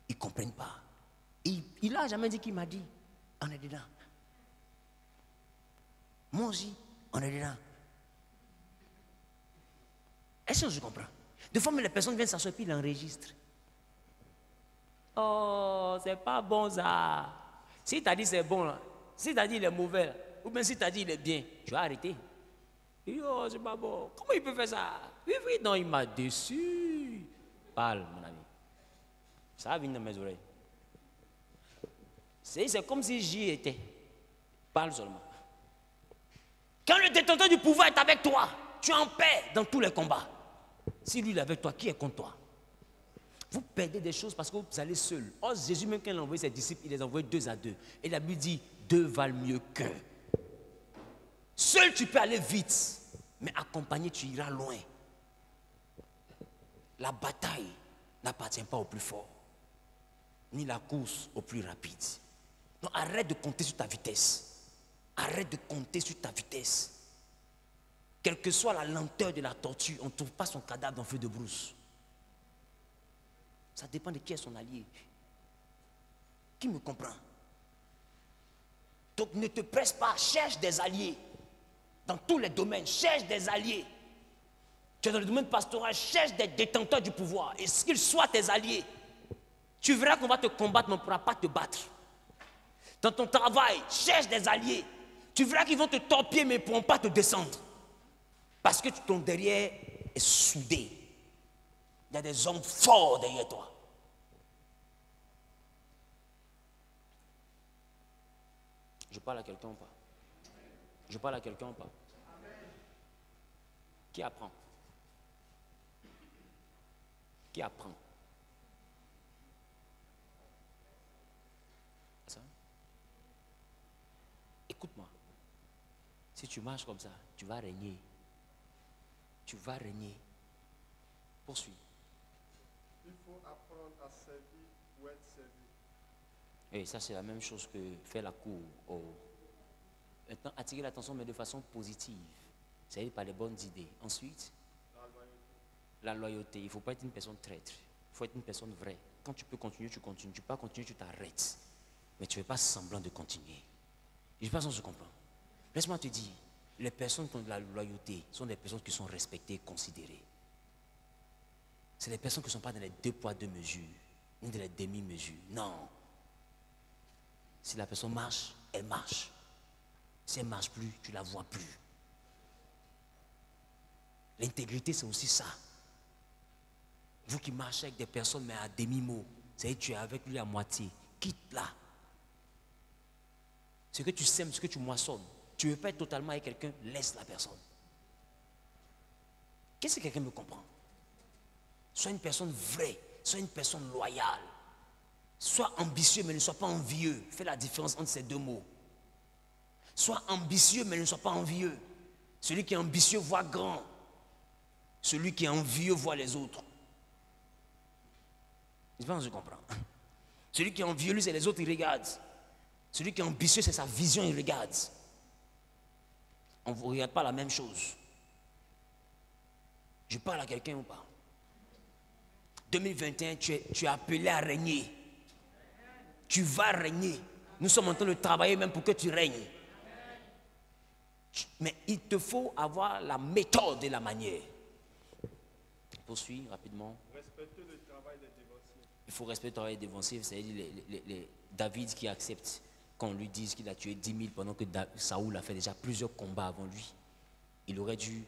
Ils ne comprennent pas. Il n'a jamais dit qu'il m'a dit. On est dedans. Moi aussi, on est dedans. Est-ce que je comprends? Des fois, les personnes viennent s'asseoir et puis ils enregistrent. Oh, c'est pas bon ça. Si tu as dit c'est bon, là. Si tu as dit il est mauvais, là. Ou bien si tu as dit il est bien, tu vas arrêter. Oh, c'est pas bon. Comment il peut faire ça? Oui, non, il m'a déçu. Parle, mon ami. Ça va venir dans mes oreilles. C'est comme si j'y étais. Parle seulement. Quand le détenteur du pouvoir est avec toi, tu es en paix dans tous les combats. Si lui est avec toi, qui est contre toi? Vous perdez des choses parce que vous allez seul. Oh, Jésus, même quand il a envoyé ses disciples, il les a envoyés 2 à 2. Et la Bible dit, 2 valent mieux qu'un. Seul, tu peux aller vite, mais accompagné, tu iras loin. La bataille n'appartient pas au plus fort, ni la course au plus rapide. Donc arrête de compter sur ta vitesse. Arrête de compter sur ta vitesse. Quelle que soit la lenteur de la tortue, on ne trouve pas son cadavre dans le feu de brousse. Ça dépend de qui est son allié. Qui me comprend? Donc ne te presse pas, cherche des alliés. Dans tous les domaines, cherche des alliés. Tu es dans le domaine pastoral, cherche des détenteurs du pouvoir. Et qu'ils soient tes alliés. Tu verras qu'on va te combattre, mais on ne pourra pas te battre. Dans ton travail, cherche des alliés. Tu verras qu'ils vont te torpiller, mais ils ne pourront pas te descendre. Parce que ton derrière est soudé. Il y a des hommes forts derrière toi. Je parle à quelqu'un ou pas? Je parle à quelqu'un ou pas? Qui apprend? Qui apprend? Ça? Écoute-moi. Si tu marches comme ça, tu vas régner. Tu vas régner. Poursuis. Il faut apprendre à servir ou être servi. Et ça, c'est la même chose que faire la cour. Maintenant, attirer l'attention, mais de façon positive. C'est-à-dire par les bonnes idées. Ensuite, la loyauté. Il ne faut pas être une personne traître. Il faut être une personne vraie. Quand tu peux continuer, tu continues. Tu ne peux pas continuer, tu t'arrêtes. Mais tu ne fais pas semblant de continuer. Je ne sais pas si on se comprend. Laisse-moi te dire, les personnes qui ont de la loyauté sont des personnes qui sont respectées et considérées. C'est des personnes qui ne sont pas dans les 2 poids 2 mesures, ni dans les demi-mesures. Non. Si la personne marche, elle marche. Si elle ne marche plus, tu ne la vois plus. L'intégrité, c'est aussi ça. Vous qui marchez avec des personnes, mais à demi-mot, c'est-à-dire que tu es avec lui à moitié, quitte-la. Ce que tu sèmes, ce que tu moissonnes. Tu ne veux pas être totalement avec quelqu'un, laisse la personne. Qu'est-ce que quelqu'un me comprend? Sois une personne vraie, sois une personne loyale. Sois ambitieux, mais ne sois pas envieux. Fais la différence entre ces 2 mots. Sois ambitieux, mais ne sois pas envieux. Celui qui est ambitieux voit grand. Celui qui est envieux voit les autres. Je pense que je comprends. Celui qui est envieux, lui, c'est les autres, il regarde. Celui qui est ambitieux, c'est sa vision, il regarde. On ne regarde pas la même chose. Je parle à quelqu'un ou pas? 2021, tu es appelé à régner. Tu vas régner. Nous sommes en train de travailler même pour que tu règnes. Mais il te faut avoir la méthode et la manière. Poursuis rapidement. Respecter le travail des dévanciers. Il faut respecter le travail des dévanciers. C'est-à-dire les David qui accepte qu'on lui dise qu'il a tué 10 000 pendant que Saoul a fait déjà plusieurs combats avant lui. Il aurait dû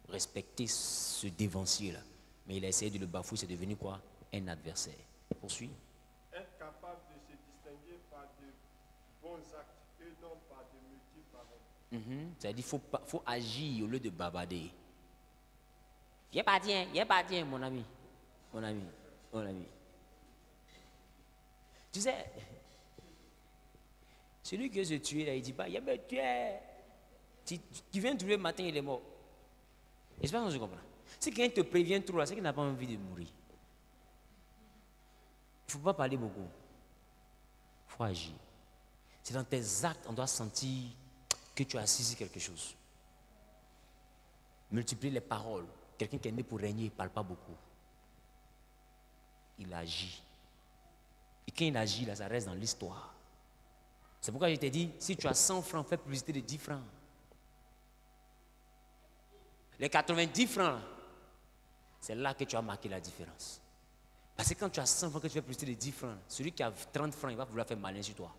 respecter ce dévancier-là. Mais il a essayé de le bafouer, c'est devenu quoi? Un adversaire. Poursuis. Être capable de se distinguer par de bons actes et non par de multiples paroles. C'est-à-dire qu'il faut agir au lieu de bavarder. Il est pas bien, mon ami. Mon ami, mon ami. Tu sais, celui que je tué, là, il dit pas, il me tué. Tu viens trouver le matin, il est mort. J'espère que je comprends. Si quelqu'un te prévient trop, là, c'est qu'il n'a pas envie de mourir. Il ne faut pas parler beaucoup. Il faut agir. C'est dans tes actes, on doit sentir que tu as saisi quelque chose. Multiplier les paroles. Quelqu'un qui est né pour régner, il ne parle pas beaucoup. Il agit. Et quand il agit, là, ça reste dans l'histoire. C'est pourquoi je t'ai dit, si tu as 100 francs, fais publicité de 10 francs. Les 90 francs, c'est là que tu as marqué la différence. Parce que quand tu as 100 francs, que tu fais publicité de 10 francs, celui qui a 30 francs, il va vouloir faire malin sur toi.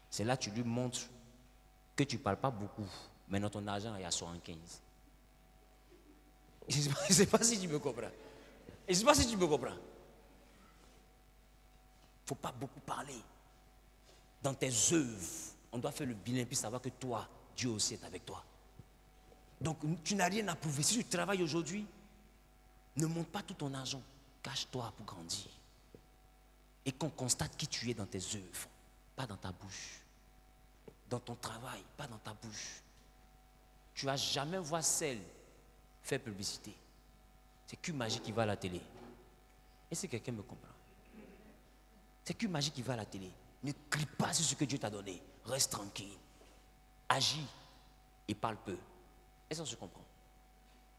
C'est là que tu lui montres que tu ne parles pas beaucoup, mais dans ton argent, il y a 75. Je ne sais pas si tu me comprends. Je ne sais pas si tu me comprends. Il ne faut pas beaucoup parler. Dans tes œuvres, on doit faire le bilan puis savoir que toi, Dieu aussi est avec toi. Donc, tu n'as rien à prouver. Si tu travailles aujourd'hui, ne monte pas tout ton argent. Cache-toi pour grandir. Et qu'on constate qui tu es dans tes œuvres, pas dans ta bouche. Dans ton travail, pas dans ta bouche. Tu ne vas jamais voir celle faire publicité. C'est que Magie qui va à la télé. Est-ce que quelqu'un me comprend? C'est que Magie qui va à la télé. Ne crie pas sur ce que Dieu t'a donné. Reste tranquille. Agis et parle peu. Est-ce qu'on se comprend?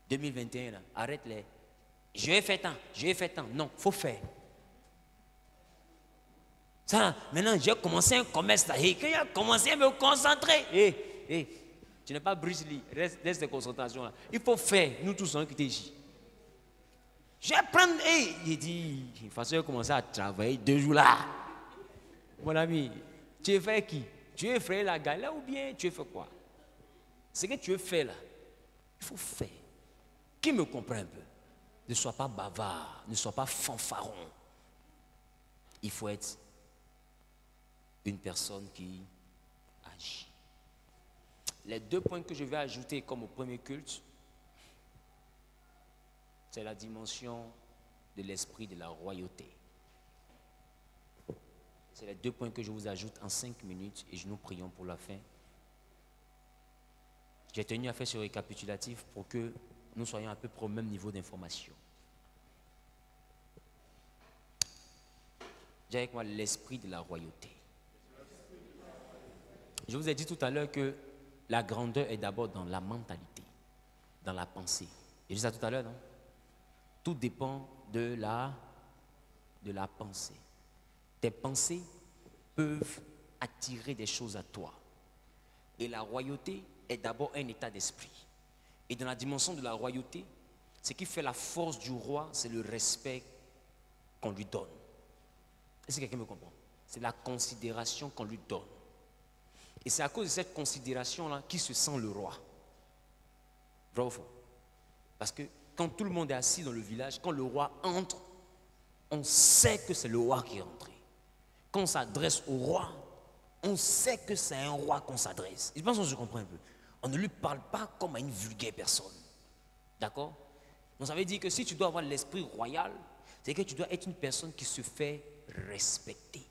2021, là, arrête les. Je vais faire tant. Non, il faut faire. Ça, maintenant, j'ai commencé un commerce là. Et quand j'ai commencé à me concentrer, tu n'es pas Bruce Lee, reste de concentration là. Il faut faire, nous tous, on qui t'agit. Je vais prendre, il dit, de toute façon, j'ai commencé à travailler 2 jours là. Mon ami, tu veux faire qui? Tu veux faire la galère ou bien tu veux faire quoi? Ce que tu veux faire là, il faut faire. Qui me comprend un peu? Ne sois pas bavard, ne sois pas fanfaron. Il faut être une personne qui agit. Les 2 points que je vais ajouter comme au premier culte, c'est la dimension de l'esprit de la royauté. C'est les 2 points que je vous ajoute en 5 minutes et nous prions pour la fin. J'ai tenu à faire ce récapitulatif pour que nous soyons à peu près au même niveau d'information. J'ai avec moi l'esprit de la royauté. Je vous ai dit tout à l'heure que la grandeur est d'abord dans la mentalité, dans la pensée. J'ai dit ça tout à l'heure, non? Tout dépend de la pensée. Tes pensées peuvent attirer des choses à toi. Et la royauté est d'abord un état d'esprit. Et dans la dimension de la royauté, ce qui fait la force du roi, c'est le respect qu'on lui donne. Est-ce que quelqu'un me comprend? C'est la considération qu'on lui donne. Et c'est à cause de cette considération-là qu'il se sent le roi. Vrai ou faux? Parce que quand tout le monde est assis dans le village, quand le roi entre, on sait que c'est le roi qui est entré. Quand on s'adresse au roi, on sait que c'est un roi qu'on s'adresse. Je pense qu'on se comprend un peu. On ne lui parle pas comme à une vulgaire personne. D'accord? Donc ça veut dire que si tu dois avoir l'esprit royal, c'est que tu dois être une personne qui se fait respecter.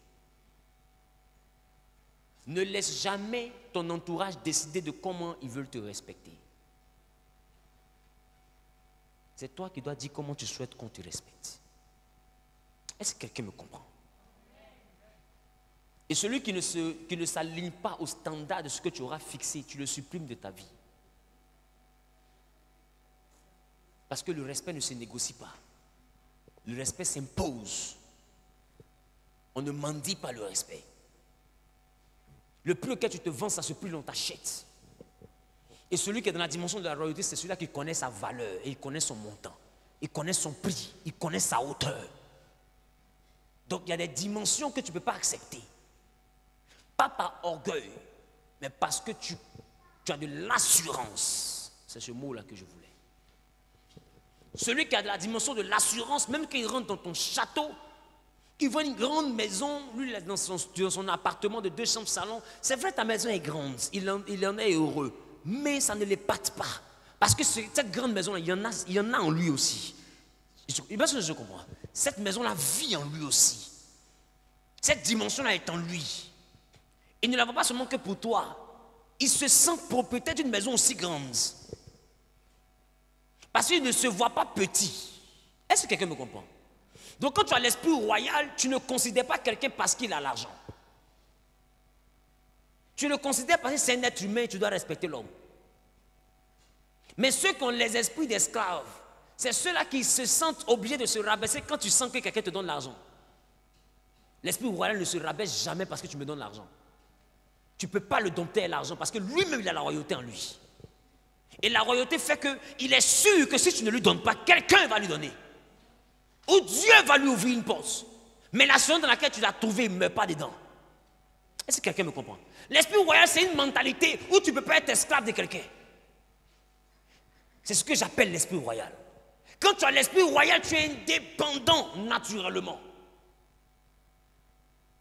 Ne laisse jamais ton entourage décider de comment ils veulent te respecter. C'est toi qui dois dire comment tu souhaites qu'on te respecte. Est-ce que quelqu'un me comprend? Et celui qui ne s'aligne pas au standard de ce que tu auras fixé, tu le supprimes de ta vie. Parce que le respect ne se négocie pas. Le respect s'impose. On ne mendie pas le respect. Le plus auquel tu te vends, ça, ce plus on t'achète. Et celui qui est dans la dimension de la royauté, c'est celui-là qui connaît sa valeur et il connaît son montant. Il connaît son prix, il connaît sa hauteur. Donc il y a des dimensions que tu ne peux pas accepter. Pas par orgueil, mais parce que tu as de l'assurance. C'est ce mot-là que je voulais. Celui qui a de la dimension de l'assurance, même quand il rentre dans ton château, il voit une grande maison, lui il est dans son appartement de 2 chambres salon. C'est vrai, ta maison est grande, il en est heureux, mais ça ne l'épate pas. Parce que cette grande maison-là, il y en a en lui aussi. Bien sûr, je comprends. Cette maison-là vit en lui aussi. Cette dimension-là est en lui. Il ne la voit pas seulement que pour toi. Il se sent propriétaire d'une maison aussi grande. Parce qu'il ne se voit pas petit. Est-ce que quelqu'un me comprend? Donc quand tu as l'esprit royal, tu ne considères pas quelqu'un parce qu'il a l'argent. Tu le considères parce que c'est un être humain et tu dois respecter l'homme. Mais ceux qui ont les esprits d'esclaves, c'est ceux-là qui se sentent obligés de se rabaisser quand tu sens que quelqu'un te donne l'argent. L'esprit royal ne se rabaisse jamais parce que tu me donnes l'argent. Tu ne peux pas le dompter l'argent parce que lui-même il a la royauté en lui. Et la royauté fait qu'il est sûr que si tu ne lui donnes pas, quelqu'un va lui donner. Ou Dieu va lui ouvrir une porte. Mais la seconde dans laquelle tu l'as trouvé, il ne meurt pas dedans. Est-ce que quelqu'un me comprend? L'esprit royal, c'est une mentalité où tu ne peux pas être esclave de quelqu'un. C'est ce que j'appelle l'esprit royal. Quand tu as l'esprit royal, tu es indépendant naturellement.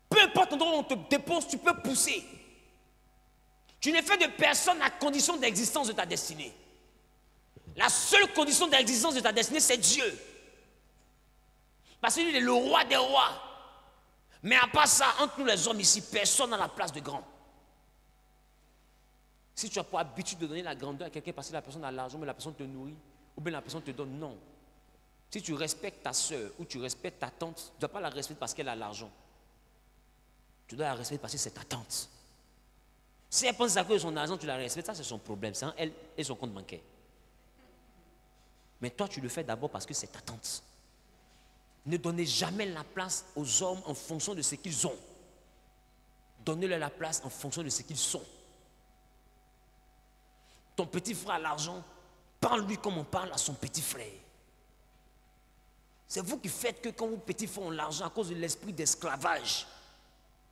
Peu importe l'endroit où on te dépose, tu peux pousser. Tu n'es fait de personne à condition d'existence de ta destinée. La seule condition d'existence de ta destinée, c'est Dieu. Parce qu'il est le roi des rois. Mais à part ça, entre nous les hommes ici, personne n'a la place de grand. Si tu as pour habitude de donner la grandeur à quelqu'un parce que la personne a l'argent, mais la personne te nourrit, ou bien la personne te donne, non. Si tu respectes ta soeur ou tu respectes ta tante, tu ne dois pas la respecter parce qu'elle a l'argent. Tu dois la respecter parce que c'est ta tante. Si elle pense à cause de son argent, tu la respectes, ça c'est son problème, c'est elle et son compte bancaire. Mais toi, tu le fais d'abord parce que c'est ta tante. Ne donnez jamais la place aux hommes en fonction de ce qu'ils ont. Donnez-leur la place en fonction de ce qu'ils sont. Ton petit frère a l'argent, parle-lui comme on parle à son petit frère. C'est vous qui faites que quand vos petits frères ont l'argent à cause de l'esprit d'esclavage,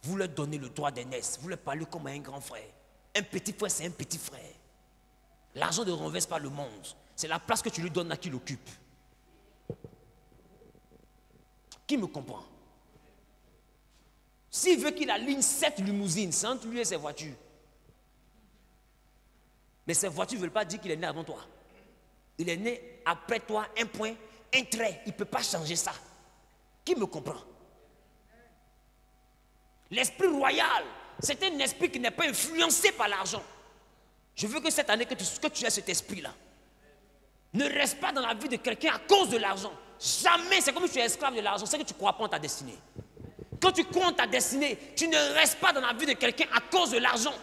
vous leur donnez le droit d'aînesse, vous leur parlez comme à un grand frère. Un petit frère, c'est un petit frère. L'argent ne renverse pas le monde. C'est la place que tu lui donnes à qui l'occupe. Qui me comprend? S'il veut qu'il aligne 7 limousines, c'est entre lui et ses voitures. Mais ces voitures ne veulent pas dire qu'il est né avant toi. Il est né après toi, un point, un trait. Il ne peut pas changer ça. Qui me comprend? L'esprit royal, c'est un esprit qui n'est pas influencé par l'argent. Je veux que cette année, que tu aies cet esprit-là. Ne reste pas dans la vie de quelqu'un à cause de l'argent. Jamais, c'est comme si tu es esclave de l'argent, c'est que tu ne crois pas en ta destinée. Quand tu crois en ta destinée, tu ne restes pas dans la vie de quelqu'un à cause de l'argent.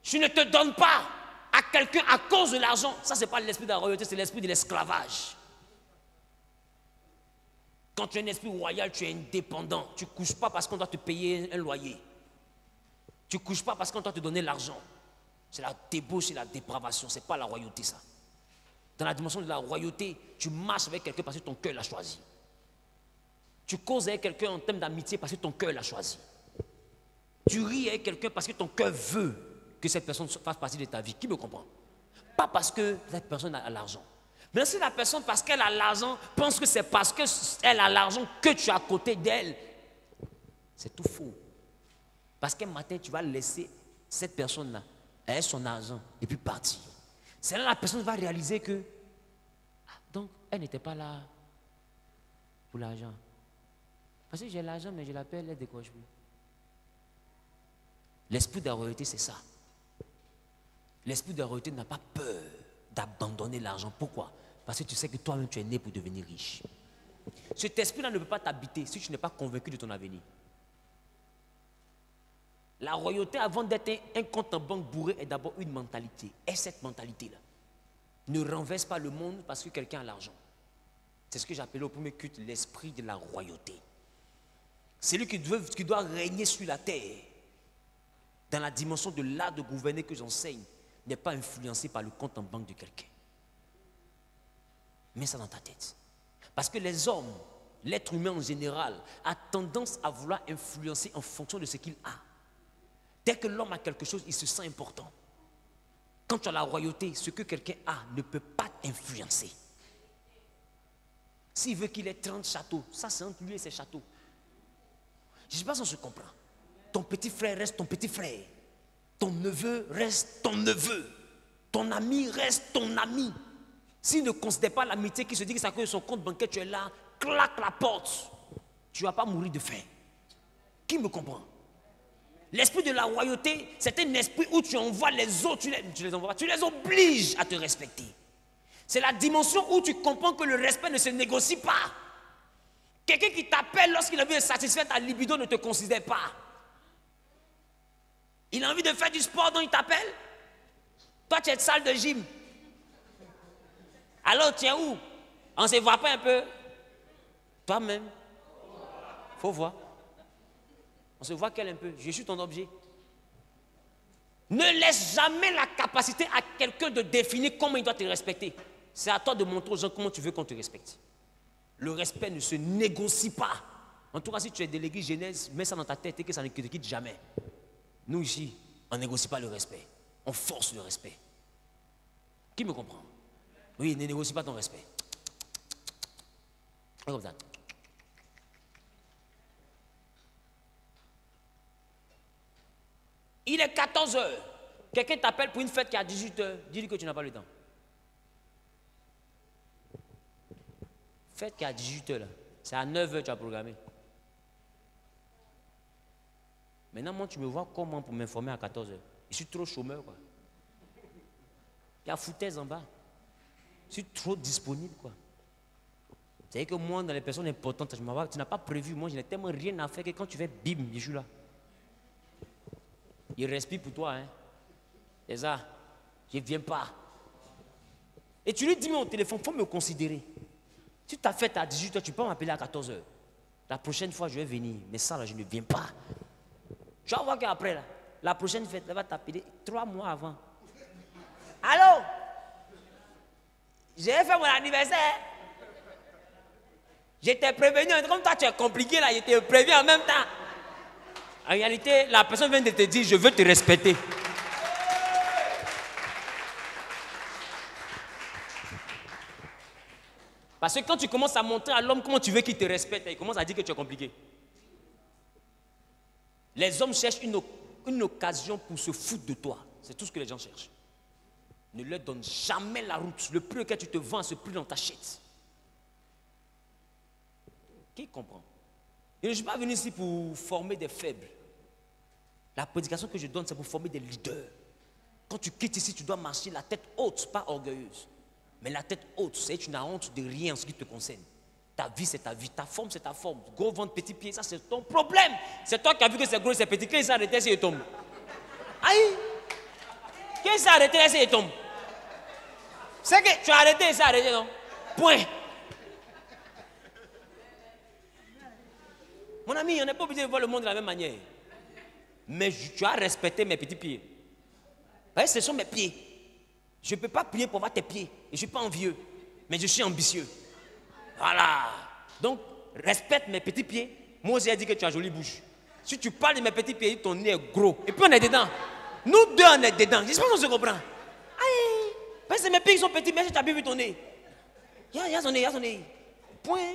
Tu ne te donnes pas à quelqu'un à cause de l'argent. Ça, ce n'est pas l'esprit de la royauté, c'est l'esprit de l'esclavage. Quand tu es un esprit royal, tu es indépendant. Tu ne couches pas parce qu'on doit te payer un loyer. Tu ne couches pas parce qu'on doit te donner l'argent. C'est la débauche et la dépravation. Ce n'est pas la royauté, ça. Dans la dimension de la royauté, tu marches avec quelqu'un parce que ton cœur l'a choisi. Tu causes avec quelqu'un en termes d'amitié parce que ton cœur l'a choisi. Tu ris avec quelqu'un parce que ton cœur veut que cette personne fasse partie de ta vie. Qui me comprend? Pas parce que cette personne a l'argent. Mais si la personne, parce qu'elle a l'argent, pense que c'est parce qu'elle a l'argent que tu es à côté d'elle, c'est tout faux. Parce qu'un matin, tu vas laisser cette personne-là avec son argent et puis partir. C'est là que la personne va réaliser que, donc, elle n'était pas là pour l'argent. Parce que j'ai l'argent, mais je l'appelle, elle ne décroche plus. L'esprit de la royauté, c'est ça. L'esprit de la royauté n'a pas peur d'abandonner l'argent. Pourquoi? Parce que tu sais que toi-même, tu es né pour devenir riche. Cet esprit-là ne peut pas t'habiter si tu n'es pas convaincu de ton avenir. La royauté, avant d'être un compte en banque bourré, est d'abord une mentalité. Et cette mentalité-là ne renverse pas le monde parce que quelqu'un a l'argent. C'est ce que j'appelais au premier culte l'esprit de la royauté. C'est lui qui doit régner sur la terre. Dans la dimension de l'art de gouverner que j'enseigne, n'est pas influencé par le compte en banque de quelqu'un. Mets ça dans ta tête. Parce que les hommes, l'être humain en général, a tendance à vouloir influencer en fonction de ce qu'il a. Dès que l'homme a quelque chose, il se sent important. Quand tu as la royauté, ce que quelqu'un a ne peut pas t'influencer. S'il veut qu'il ait 30 châteaux, ça c'est entre lui et ses châteaux. Je ne sais pas si on se comprend. Ton petit frère reste ton petit frère. Ton neveu reste ton neveu. Ton ami reste ton ami. S'il ne considère pas l'amitié qui se dit que c'est à cause de son compte bancaire, tu es là, claque la porte. Tu ne vas pas mourir de faim. Qui me comprend? L'esprit de la royauté, c'est un esprit où tu envoies les autres, tu les obliges à te respecter. C'est la dimension où tu comprends que le respect ne se négocie pas. Quelqu'un qui t'appelle lorsqu'il a envie de satisfaire ta libido ne te considère pas. Il a envie de faire du sport, donc il t'appelle. Toi, tu es de salle de gym. Alors, tu es où? On ne se voit pas un peu? Toi-même. Faut voir. On se voit qu'elle un peu. Je suis ton objet. Ne laisse jamais la capacité à quelqu'un de définir comment il doit te respecter. C'est à toi de montrer aux gens comment tu veux qu'on te respecte. Le respect ne se négocie pas. En tout cas, si tu es délégué Genèse, mets ça dans ta tête et que ça ne te quitte jamais. Nous ici, on ne négocie pas le respect. On force le respect. Qui me comprend? Oui, ne négocie pas ton respect. Comme ça. Il est 14 h. Quelqu'un t'appelle pour une fête qui est à 18 h. Dis-lui que tu n'as pas le temps. Fête qui est à 18 h là. C'est à 9 h que tu as programmé. Maintenant, moi, tu me vois comment pour m'informer à 14 h. Je suis trop chômeur, quoi. Il y a foutaise en bas. Je suis trop disponible, quoi. C'est-à-dire que moi, dans les personnes importantes, tu n'as pas prévu. Moi, je n'ai tellement rien à faire que quand tu fais bim, je suis là. Il respire pour toi, hein. C'est ça. Je ne viens pas. Et tu lui dis, mais au téléphone, il faut me considérer. Si tu as fait à 18 h, tu peux m'appeler à 14 h. La prochaine fois, je vais venir. Mais ça, là, je ne viens pas. Tu vas voir qu'après, là, la prochaine fête, elle va t'appeler 3 mois avant. Allô? J'ai fait mon anniversaire. J'étais prévenu. Comme toi, tu es compliqué, là, j'étais prévenu en même temps. En réalité, la personne vient de te dire, je veux te respecter. Parce que quand tu commences à montrer à l'homme comment tu veux qu'il te respecte, il commence à dire que tu es compliqué. Les hommes cherchent une occasion pour se foutre de toi. C'est tout ce que les gens cherchent. Ne leur donne jamais la route. Le prix auquel tu te vends, ce prix dans ta chaise. Qui comprend? Et je ne suis pas venu ici pour former des faibles. La prédication que je donne, c'est pour former des leaders. Quand tu quittes ici, tu dois marcher la tête haute, pas orgueilleuse. Mais la tête haute, c'est que tu n'as honte de rien en ce qui te concerne. Ta vie, c'est ta vie. Ta forme, c'est ta forme. Gros ventre, petit pied, ça, c'est ton problème. C'est toi qui as vu que c'est gros et c'est petit. Quand il s'est arrêté, il tombe. Aïe! Quand il s'est arrêté, il tombe. C'est que tu as arrêté, il s'est arrêté, non? Point. Mon ami, on n'est pas obligé de voir le monde de la même manière. Mais tu as respecté mes petits pieds. Vous voyez, ce sont mes pieds. Je ne peux pas prier pour voir tes pieds. Et je ne suis pas envieux. Mais je suis ambitieux. Voilà. Donc, respecte mes petits pieds. Moi aussi, j'ai dit que tu as jolie bouche. Si tu parles de mes petits pieds, ton nez est gros. Et puis on est dedans. Nous deux, on est dedans. J'espère qu'on se comprend. Aïe. Parce que mes pieds sont petits, mais si tu as bien vu ton nez. Il y a son nez, il y a son nez. Point.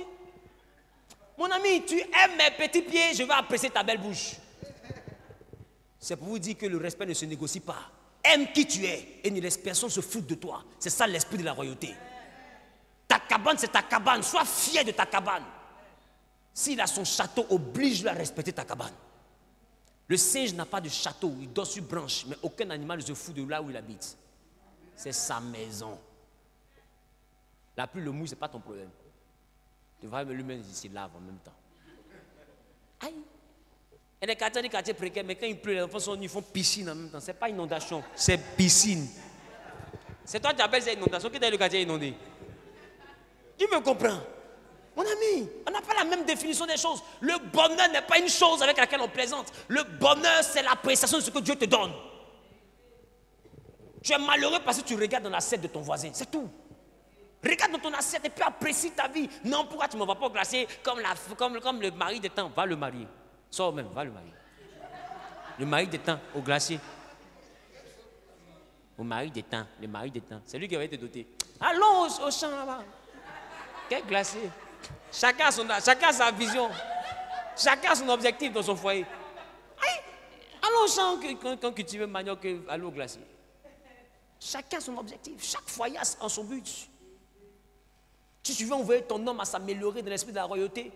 Mon ami, tu aimes mes petits pieds, je vais apprécier ta belle bouche. C'est pour vous dire que le respect ne se négocie pas. Aime qui tu es et ne laisse personne se foutre de toi. C'est ça l'esprit de la royauté. Ta cabane, c'est ta cabane. Sois fier de ta cabane. S'il a son château, oblige-le à respecter ta cabane. Le singe n'a pas de château, il dort sur branche, mais aucun animal ne se fout de là où il habite. C'est sa maison. La pluie, le mouille, ce n'est pas ton problème. Tu vas lui-même, il se lave en même temps. Aïe! Et les quartiers, des quartiers précaires, mais quand il pleut, les enfants ils font piscine en même temps. Ce n'est pas inondation, c'est piscine. C'est toi qui appelles ça inondation. Qui est le quartier inondé? Qui me comprend? Mon ami, on n'a pas la même définition des choses. Le bonheur n'est pas une chose avec laquelle on plaisante. Le bonheur, c'est l'appréciation de ce que Dieu te donne. Tu es malheureux parce que tu regardes dans l'assiette de ton voisin, c'est tout. Regarde dans ton assiette et puis apprécie ta vie. Non, pourquoi tu ne me vas pas au glacier comme le mari de temps? Va le marier. Sors même, va le marier. Le mari de temps au glacier. Au mari de temps, le mari de temps. C'est lui qui va te doter. Allons au champ là-bas. Quel glacier? Chacun a sa vision. Chacun a son objectif dans son foyer. Allons au champ quand tu veux manioc, aller au glacier. Chacun a son objectif. Chaque foyer a son but. Si tu veux envoyer ton homme à s'améliorer dans l'esprit de la royauté,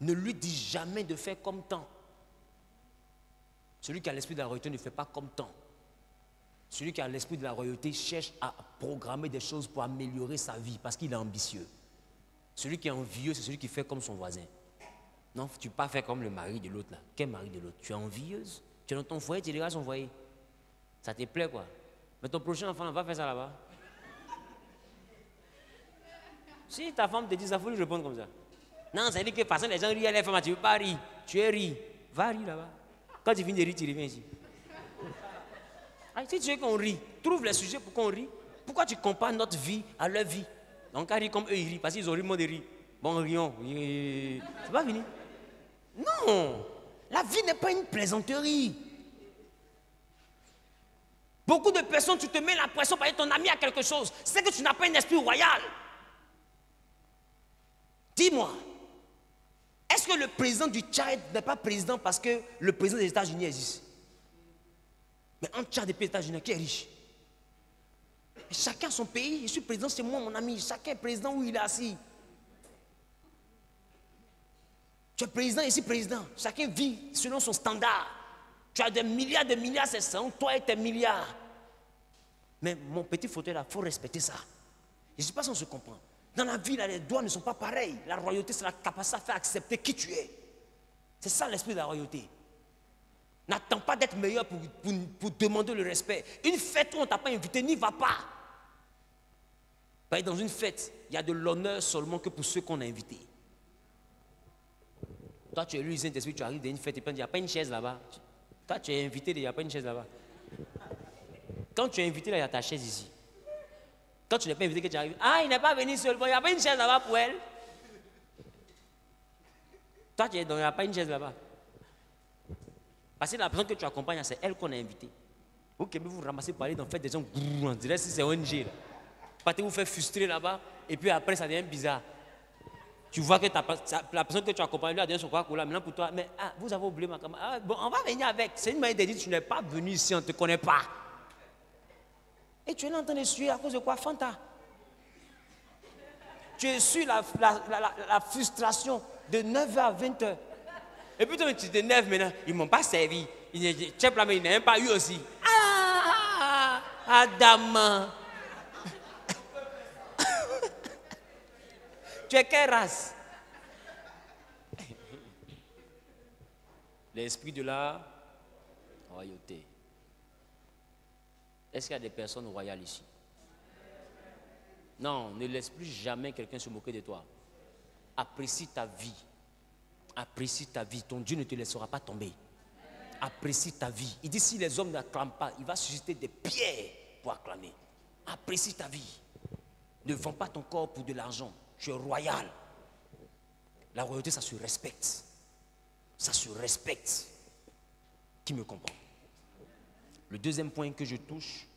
ne lui dis jamais de faire comme tant. Celui qui a l'esprit de la royauté ne fait pas comme tant. Celui qui a l'esprit de la royauté cherche à programmer des choses pour améliorer sa vie parce qu'il est ambitieux. Celui qui est envieux, c'est celui qui fait comme son voisin. Non, tu ne peux pas faire comme le mari de l'autre là. Quel mari de l'autre? Tu es envieuse. Tu es dans ton foyer, tu regardes son foyer. Ça te plaît quoi? Mais ton prochain enfant va faire ça là-bas. Si ta femme te dit ça, il faut lui répondre comme ça. Non, ça veut dire que façon les gens rient à les femmes, tu ne veux pas rire. Tu es rire. Va rire là-bas. Quand tu finis de rire, tu reviens ici. Si tu veux qu'on rit, trouve les sujets pour qu'on rit. Pourquoi tu compares notre vie à leur vie? Donc, rire comme eux, ils rient, parce qu'ils ont ri, moi de rire. Bon, rions. C'est pas fini. Non, la vie n'est pas une plaisanterie. Beaucoup de personnes, tu te mets la pression parce que ton ami a quelque chose. C'est que tu n'as pas un esprit royal. Dis-moi, est-ce que le président du Tchad n'est pas président parce que le président des États-Unis existe? Mais en Tchad et les États-Unis, qui est riche? Chacun son pays. Je suis président chez moi, mon ami. Chacun est président où il est assis. Tu es président ici, président. Chacun vit selon son standard. Tu as des milliards, c'est ça. Toi et tes milliards. Mais mon petit fauteuil là, il faut respecter ça. Je ne sais pas si on se comprend. Dans la vie, là, les droits ne sont pas pareils. La royauté, c'est la capacité à faire accepter qui tu es. C'est ça l'esprit de la royauté. N'attends pas d'être meilleur pour demander le respect. Une fête où on ne t'a pas invité, n'y va pas. Parce que dans une fête, il y a de l'honneur seulement que pour ceux qu'on a invités. Toi, tu es le Saint-Esprit, tu arrives dans une fête et puis il n'y a pas une chaise là-bas. Toi, tu es invité, il n'y a pas une chaise là-bas. Quand tu es invité, là, il y a ta chaise ici. Quand tu n'es pas invité, que tu arrives, il n'est pas venu seul, il n'y a pas une chaise là-bas pour elle. Toi, tu es dans, il n'y a pas une chaise là-bas. Parce que la personne que tu accompagnes, c'est elle qu'on a invitée. Vous vous ramassez pour aller dans fête des gens, on dirait que c'est ONG. Parce que vous faites frustrer là-bas, et puis après, ça devient bizarre. Tu vois que la personne que tu accompagnes, lui a donné son Coca-Cola, maintenant pour toi, mais vous avez oublié ma camarade. Bon, on va venir avec. C'est une manière de dire, tu n'es pas venu ici, on ne te connaît pas. Et tu es là en train de suer à cause de quoi, Fanta? Tu es sur la frustration de 9h à 20h. Et puis toi, tu t'énerves maintenant, ils ne m'ont pas servi. Chef là, mais ils n'ont même pas eu aussi. Adam. Tu es quelle race? L'esprit de la royauté. Est-ce qu'il y a des personnes royales ici? Non, ne laisse plus jamais quelqu'un se moquer de toi. Apprécie ta vie. Apprécie ta vie. Ton Dieu ne te laissera pas tomber. Apprécie ta vie. Il dit si les hommes n'acclament pas, il va susciter des pierres pour acclamer. Apprécie ta vie. Ne vends pas ton corps pour de l'argent. Tu es royal. La royauté, ça se respecte. Ça se respecte. Qui me comprend? Le deuxième point que je touche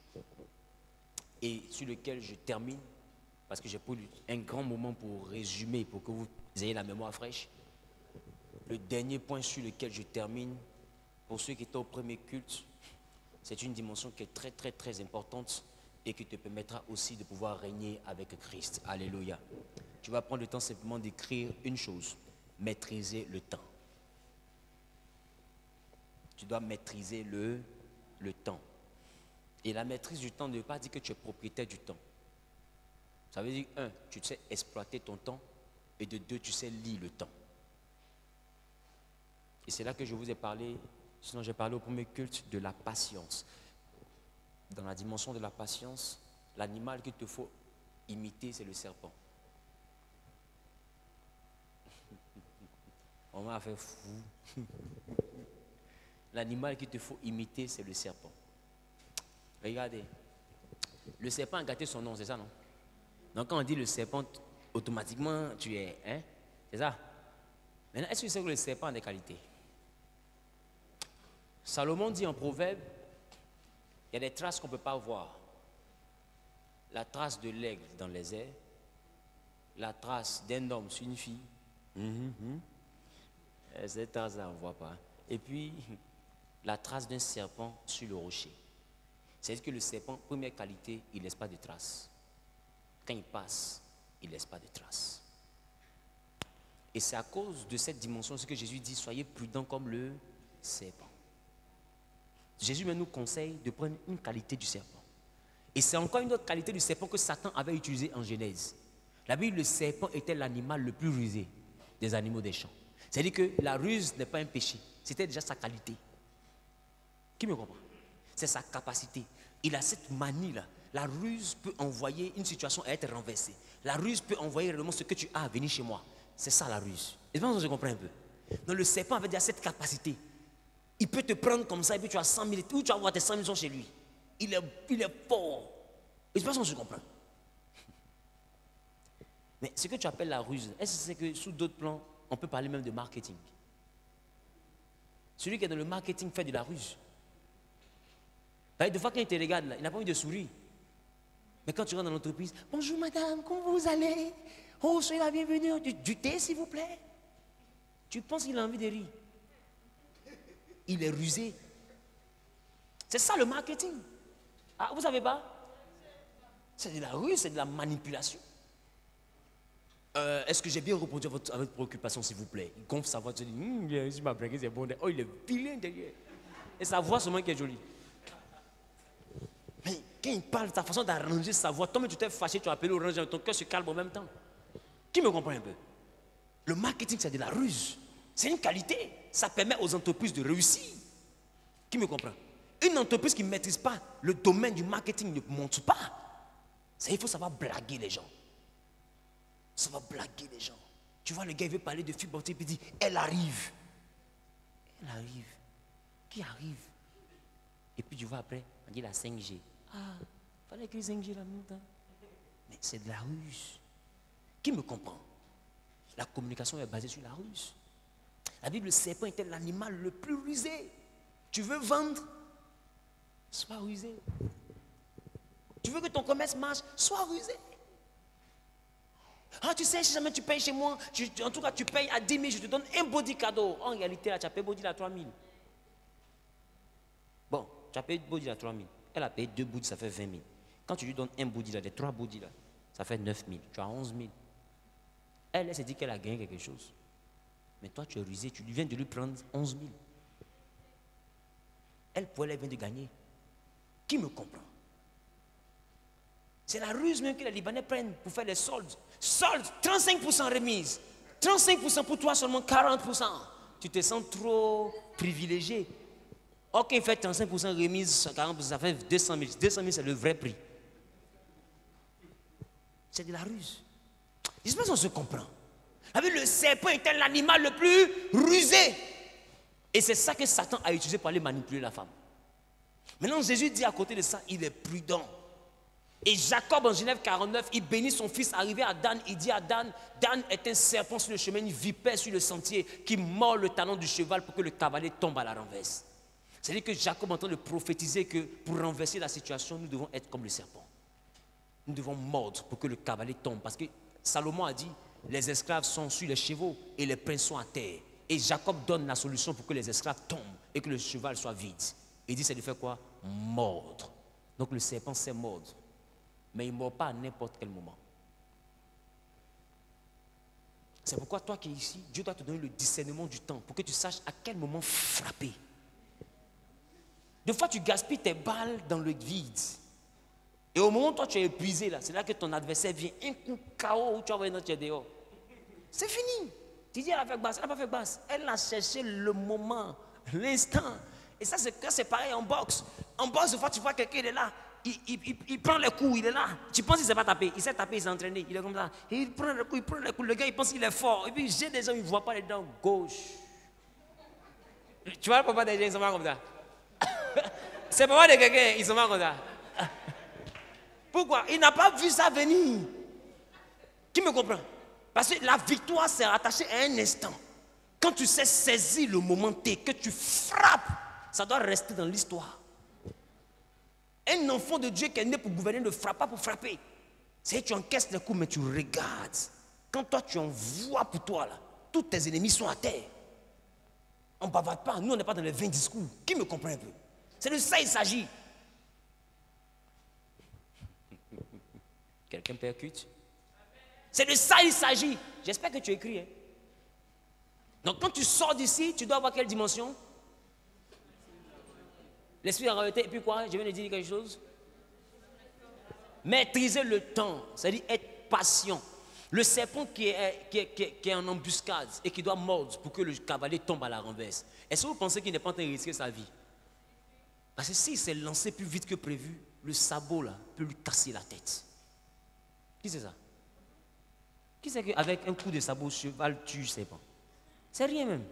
et sur lequel je termine, parce que j'ai pris un grand moment pour résumer, pour que vous ayez la mémoire fraîche. Le dernier point sur lequel je termine, pour ceux qui étaient au premier culte, c'est une dimension qui est très très très importante et qui te permettra aussi de pouvoir régner avec Christ. Alléluia. Tu vas prendre le temps simplement d'écrire une chose: maîtriser le temps. Tu dois maîtriser le temps. Et la maîtrise du temps ne veut pas dire que tu es propriétaire du temps. Ça veut dire, un, tu sais exploiter ton temps, et de deux, tu sais lire le temps. Et c'est là que je vous ai parlé, sinon j'ai parlé au premier culte, de la patience. Dans la dimension de la patience, l'animal qu'il te faut imiter, c'est le serpent. On m'a fait fou. L'animal qu'il te faut imiter, c'est le serpent. Regardez. Le serpent a gâté son nom, c'est ça, non? Donc quand on dit le serpent, automatiquement, tu es... Hein? C'est ça? Maintenant, est-ce que tu sais que le serpent a des qualités? Salomon dit en Proverbe, il y a des traces qu'on ne peut pas voir. La trace de l'aigle dans les airs, la trace d'un homme sur une fille. Cette trace-là, on ne voit pas. Et puis, la trace d'un serpent sur le rocher. C'est-à-dire que le serpent, première qualité, il ne laisse pas de traces. Quand il passe, il ne laisse pas de traces. Et c'est à cause de cette dimension que Jésus dit, soyez prudents comme le serpent. Jésus même nous conseille de prendre une qualité du serpent. Et c'est encore une autre qualité du serpent que Satan avait utilisée en Genèse. La Bible, le serpent était l'animal le plus rusé des animaux des champs. C'est-à-dire que la ruse n'est pas un péché. C'était déjà sa qualité. Qui me comprend? C'est sa capacité. Il a cette manie-là. La ruse peut envoyer une situation à être renversée. La ruse peut envoyer réellement ce que tu as à venir chez moi. C'est ça la ruse. Et je pense que je comprends un peu. Donc le serpent avait déjà cette capacité. Il peut te prendre comme ça et puis tu as 100 000, ou tu vas avoir tes 100 000 chez lui. Il est fort. Et je pense que je comprends. Mais ce que tu appelles la ruse, est-ce que c'est que sous d'autres plans, on peut parler même de marketing? Celui qui est dans le marketing fait de la ruse. Des fois, quand il te regarde, là, il n'a pas envie de sourire. Mais quand tu rentres dans l'entreprise, bonjour madame, comment vous allez? Oh, soyez la bienvenue. Du thé, s'il vous plaît. Tu penses qu'il a envie de rire. Il est rusé. C'est ça le marketing. Ah, vous ne savez pas? C'est de la ruse, c'est de la manipulation. Est-ce que j'ai bien répondu à votre préoccupation, s'il vous plaît? Il gonfle sa voix, il dit, il m'a braqué, c'est bon. Oh, il est vilain derrière. Et sa voix seulement qui est jolie. Mais quand il parle, ta façon d'arranger sa voix, toi-même tu t'es fâché, tu as appelé orange, ton cœur se calme en même temps. Qui me comprend un peu? Le marketing, c'est de la ruse. C'est une qualité. Ça permet aux entreprises de réussir. Qui me comprend? Une entreprise qui ne maîtrise pas le domaine du marketing ne monte pas. Il faut savoir blaguer les gens. Ça va blaguer les gens. Tu vois, le gars, il veut parler de fibre optique, puis il dit, elle arrive. Elle arrive. Qui arrive? Et puis tu vois après, on dit la 5G. Ah, il fallait que 5G là maintenant. Mais c'est de la ruse. Qui me comprend? La communication est basée sur la ruse. La Bible, le serpent était l'animal le plus rusé. Tu veux vendre? Sois rusé. Tu veux que ton commerce marche? Sois rusé. Ah, tu sais, si jamais tu payes chez moi, en tout cas, tu payes à 10 000, je te donne un body cadeau. En réalité, là, tu as payé body à 3 000. Bon, tu as payé body à 3 000. Elle a payé 2 body, ça fait 20 000. Quand tu lui donnes un body là, des 3 body là, ça fait 9 000. Tu as 11 000. Elle s'est dit qu'elle a gagné quelque chose. Mais toi, tu es rusé, tu viens de lui prendre 11 000. Elle vient de gagner. Qui me comprend? C'est la ruse même que les Libanais prennent pour faire les soldes. Soldes, 35% remise. 35% pour toi, seulement 40%. Tu te sens trop privilégié. Ok, il fait 35% remise, 40%, ça fait 200 000. 200 000, c'est le vrai prix. C'est de la ruse. Je sais pas si on se comprend. Le serpent était l'animal le plus rusé. Et c'est ça que Satan a utilisé pour aller manipuler la femme. Maintenant, Jésus dit à côté de ça, il est prudent. Et Jacob en Genèse 49, il bénit son fils arrivé à Dan. Il dit à Dan, Dan est un serpent sur le chemin, une vipère sur le sentier qui mord le talon du cheval pour que le cavalier tombe à la renverse. C'est-à-dire que Jacob est en train de prophétiser que pour renverser la situation, nous devons être comme le serpent. Nous devons mordre pour que le cavalier tombe. Parce que Salomon a dit, les esclaves sont sur les chevaux et les princes sont à terre. Et Jacob donne la solution pour que les esclaves tombent et que le cheval soit vide. Il dit, c'est de faire quoi? Mordre. Donc le serpent sait mordre. Mais il ne mord pas à n'importe quel moment. C'est pourquoi toi qui es ici, Dieu doit te donner le discernement du temps pour que tu saches à quel moment frapper. Des fois, tu gaspilles tes balles dans le vide. Et au moment où toi tu es épuisé, là, c'est là que ton adversaire vient. Un coup KO où tu vas voir notre dehors. C'est fini. Tu dis, elle a fait basse, elle n'a pas fait basse. Elle a cherché le moment, l'instant. Et ça, c'est pareil en boxe. En boxe, des fois, tu vois quelqu'un, il est là. il prend les coups, il est là. Tu penses qu'il ne s'est pas tapé. Il s'est tapé, il s'est entraîné. Il est comme ça. Et il prend les coups, il prend les coups. Le gars, il pense qu'il est fort. Et puis, j'ai des gens, ils ne voient pas les dents gauche. Tu vois le papa des gens, ils sont pas comme ça. C'est papa de quelqu'un, ils sont pas comme ça. Pourquoi? Il n'a pas vu ça venir. Qui me comprend? Parce que la victoire, c'est attaché à un instant. Quand tu sais saisir le moment T, que tu frappes, ça doit rester dans l'histoire. Un enfant de Dieu qui est né pour gouverner ne frappe pas pour frapper. C'est que tu encaisses les coups, mais tu regardes. Quand toi, tu envoies pour toi, là, tous tes ennemis sont à terre. On ne bavarde pas. Nous, on n'est pas dans les 20 discours. Qui me comprend un peu? C'est de ça qu'il s'agit. Quelqu'un percute? C'est de ça qu'il s'agit. J'espère que tu écris. Hein. Donc, quand tu sors d'ici, tu dois avoir quelle dimension? L'esprit de la royauté. Et puis quoi? Je viens de dire quelque chose. Maîtriser le temps, c'est-à-dire être patient. Le serpent qui est en embuscade et qui doit mordre pour que le cavalier tombe à la renverse. Est-ce que vous pensez qu'il n'est pas en train de risquer sa vie? Parce que s'il s'est lancé plus vite que prévu, le sabot là peut lui casser la tête. Qui c'est ça? Qui c'est qu'avec un coup de sabot, cheval tue serpent? C'est rien même.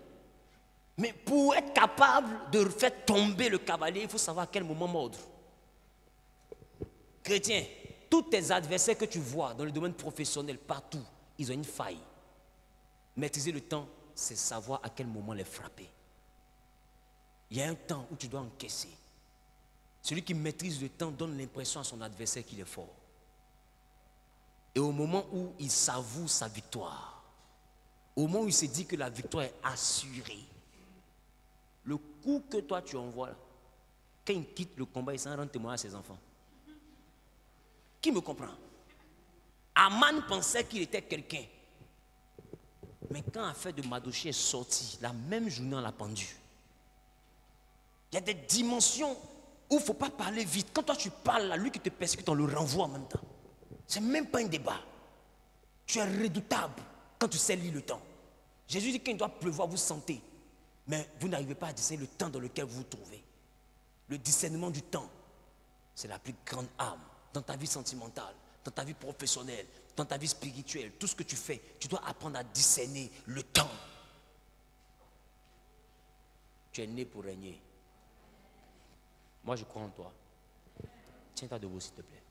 Mais pour être capable de faire tomber le cavalier, il faut savoir à quel moment mordre. Chrétien, tous tes adversaires que tu vois dans le domaine professionnel, partout, ils ont une faille. Maîtriser le temps, c'est savoir à quel moment les frapper. Il y a un temps où tu dois encaisser. Celui qui maîtrise le temps donne l'impression à son adversaire qu'il est fort. Et au moment où il savoure sa victoire, au moment où il se dit que la victoire est assurée, le coup que toi tu envoies, quand il quitte le combat, il s'en rend témoin à ses enfants. Qui me comprend? Aman pensait qu'il était quelqu'un. Mais quand l'affaire de Madoché est sortie, la même journée on l'a pendu. Il y a des dimensions où il ne faut pas parler vite. Quand toi tu parles, là, lui qui te persécute, on le renvoie en même temps. Ce n'est même pas un débat. Tu es redoutable quand tu sais lire le temps. Jésus dit qu'il doit pleuvoir, vous sentez. Mais vous n'arrivez pas à discerner le temps dans lequel vous vous trouvez. Le discernement du temps, c'est la plus grande arme. Dans ta vie sentimentale, dans ta vie professionnelle, dans ta vie spirituelle, tout ce que tu fais, tu dois apprendre à discerner le temps. Tu es né pour régner. Moi, je crois en toi. Tiens-toi debout, s'il te plaît.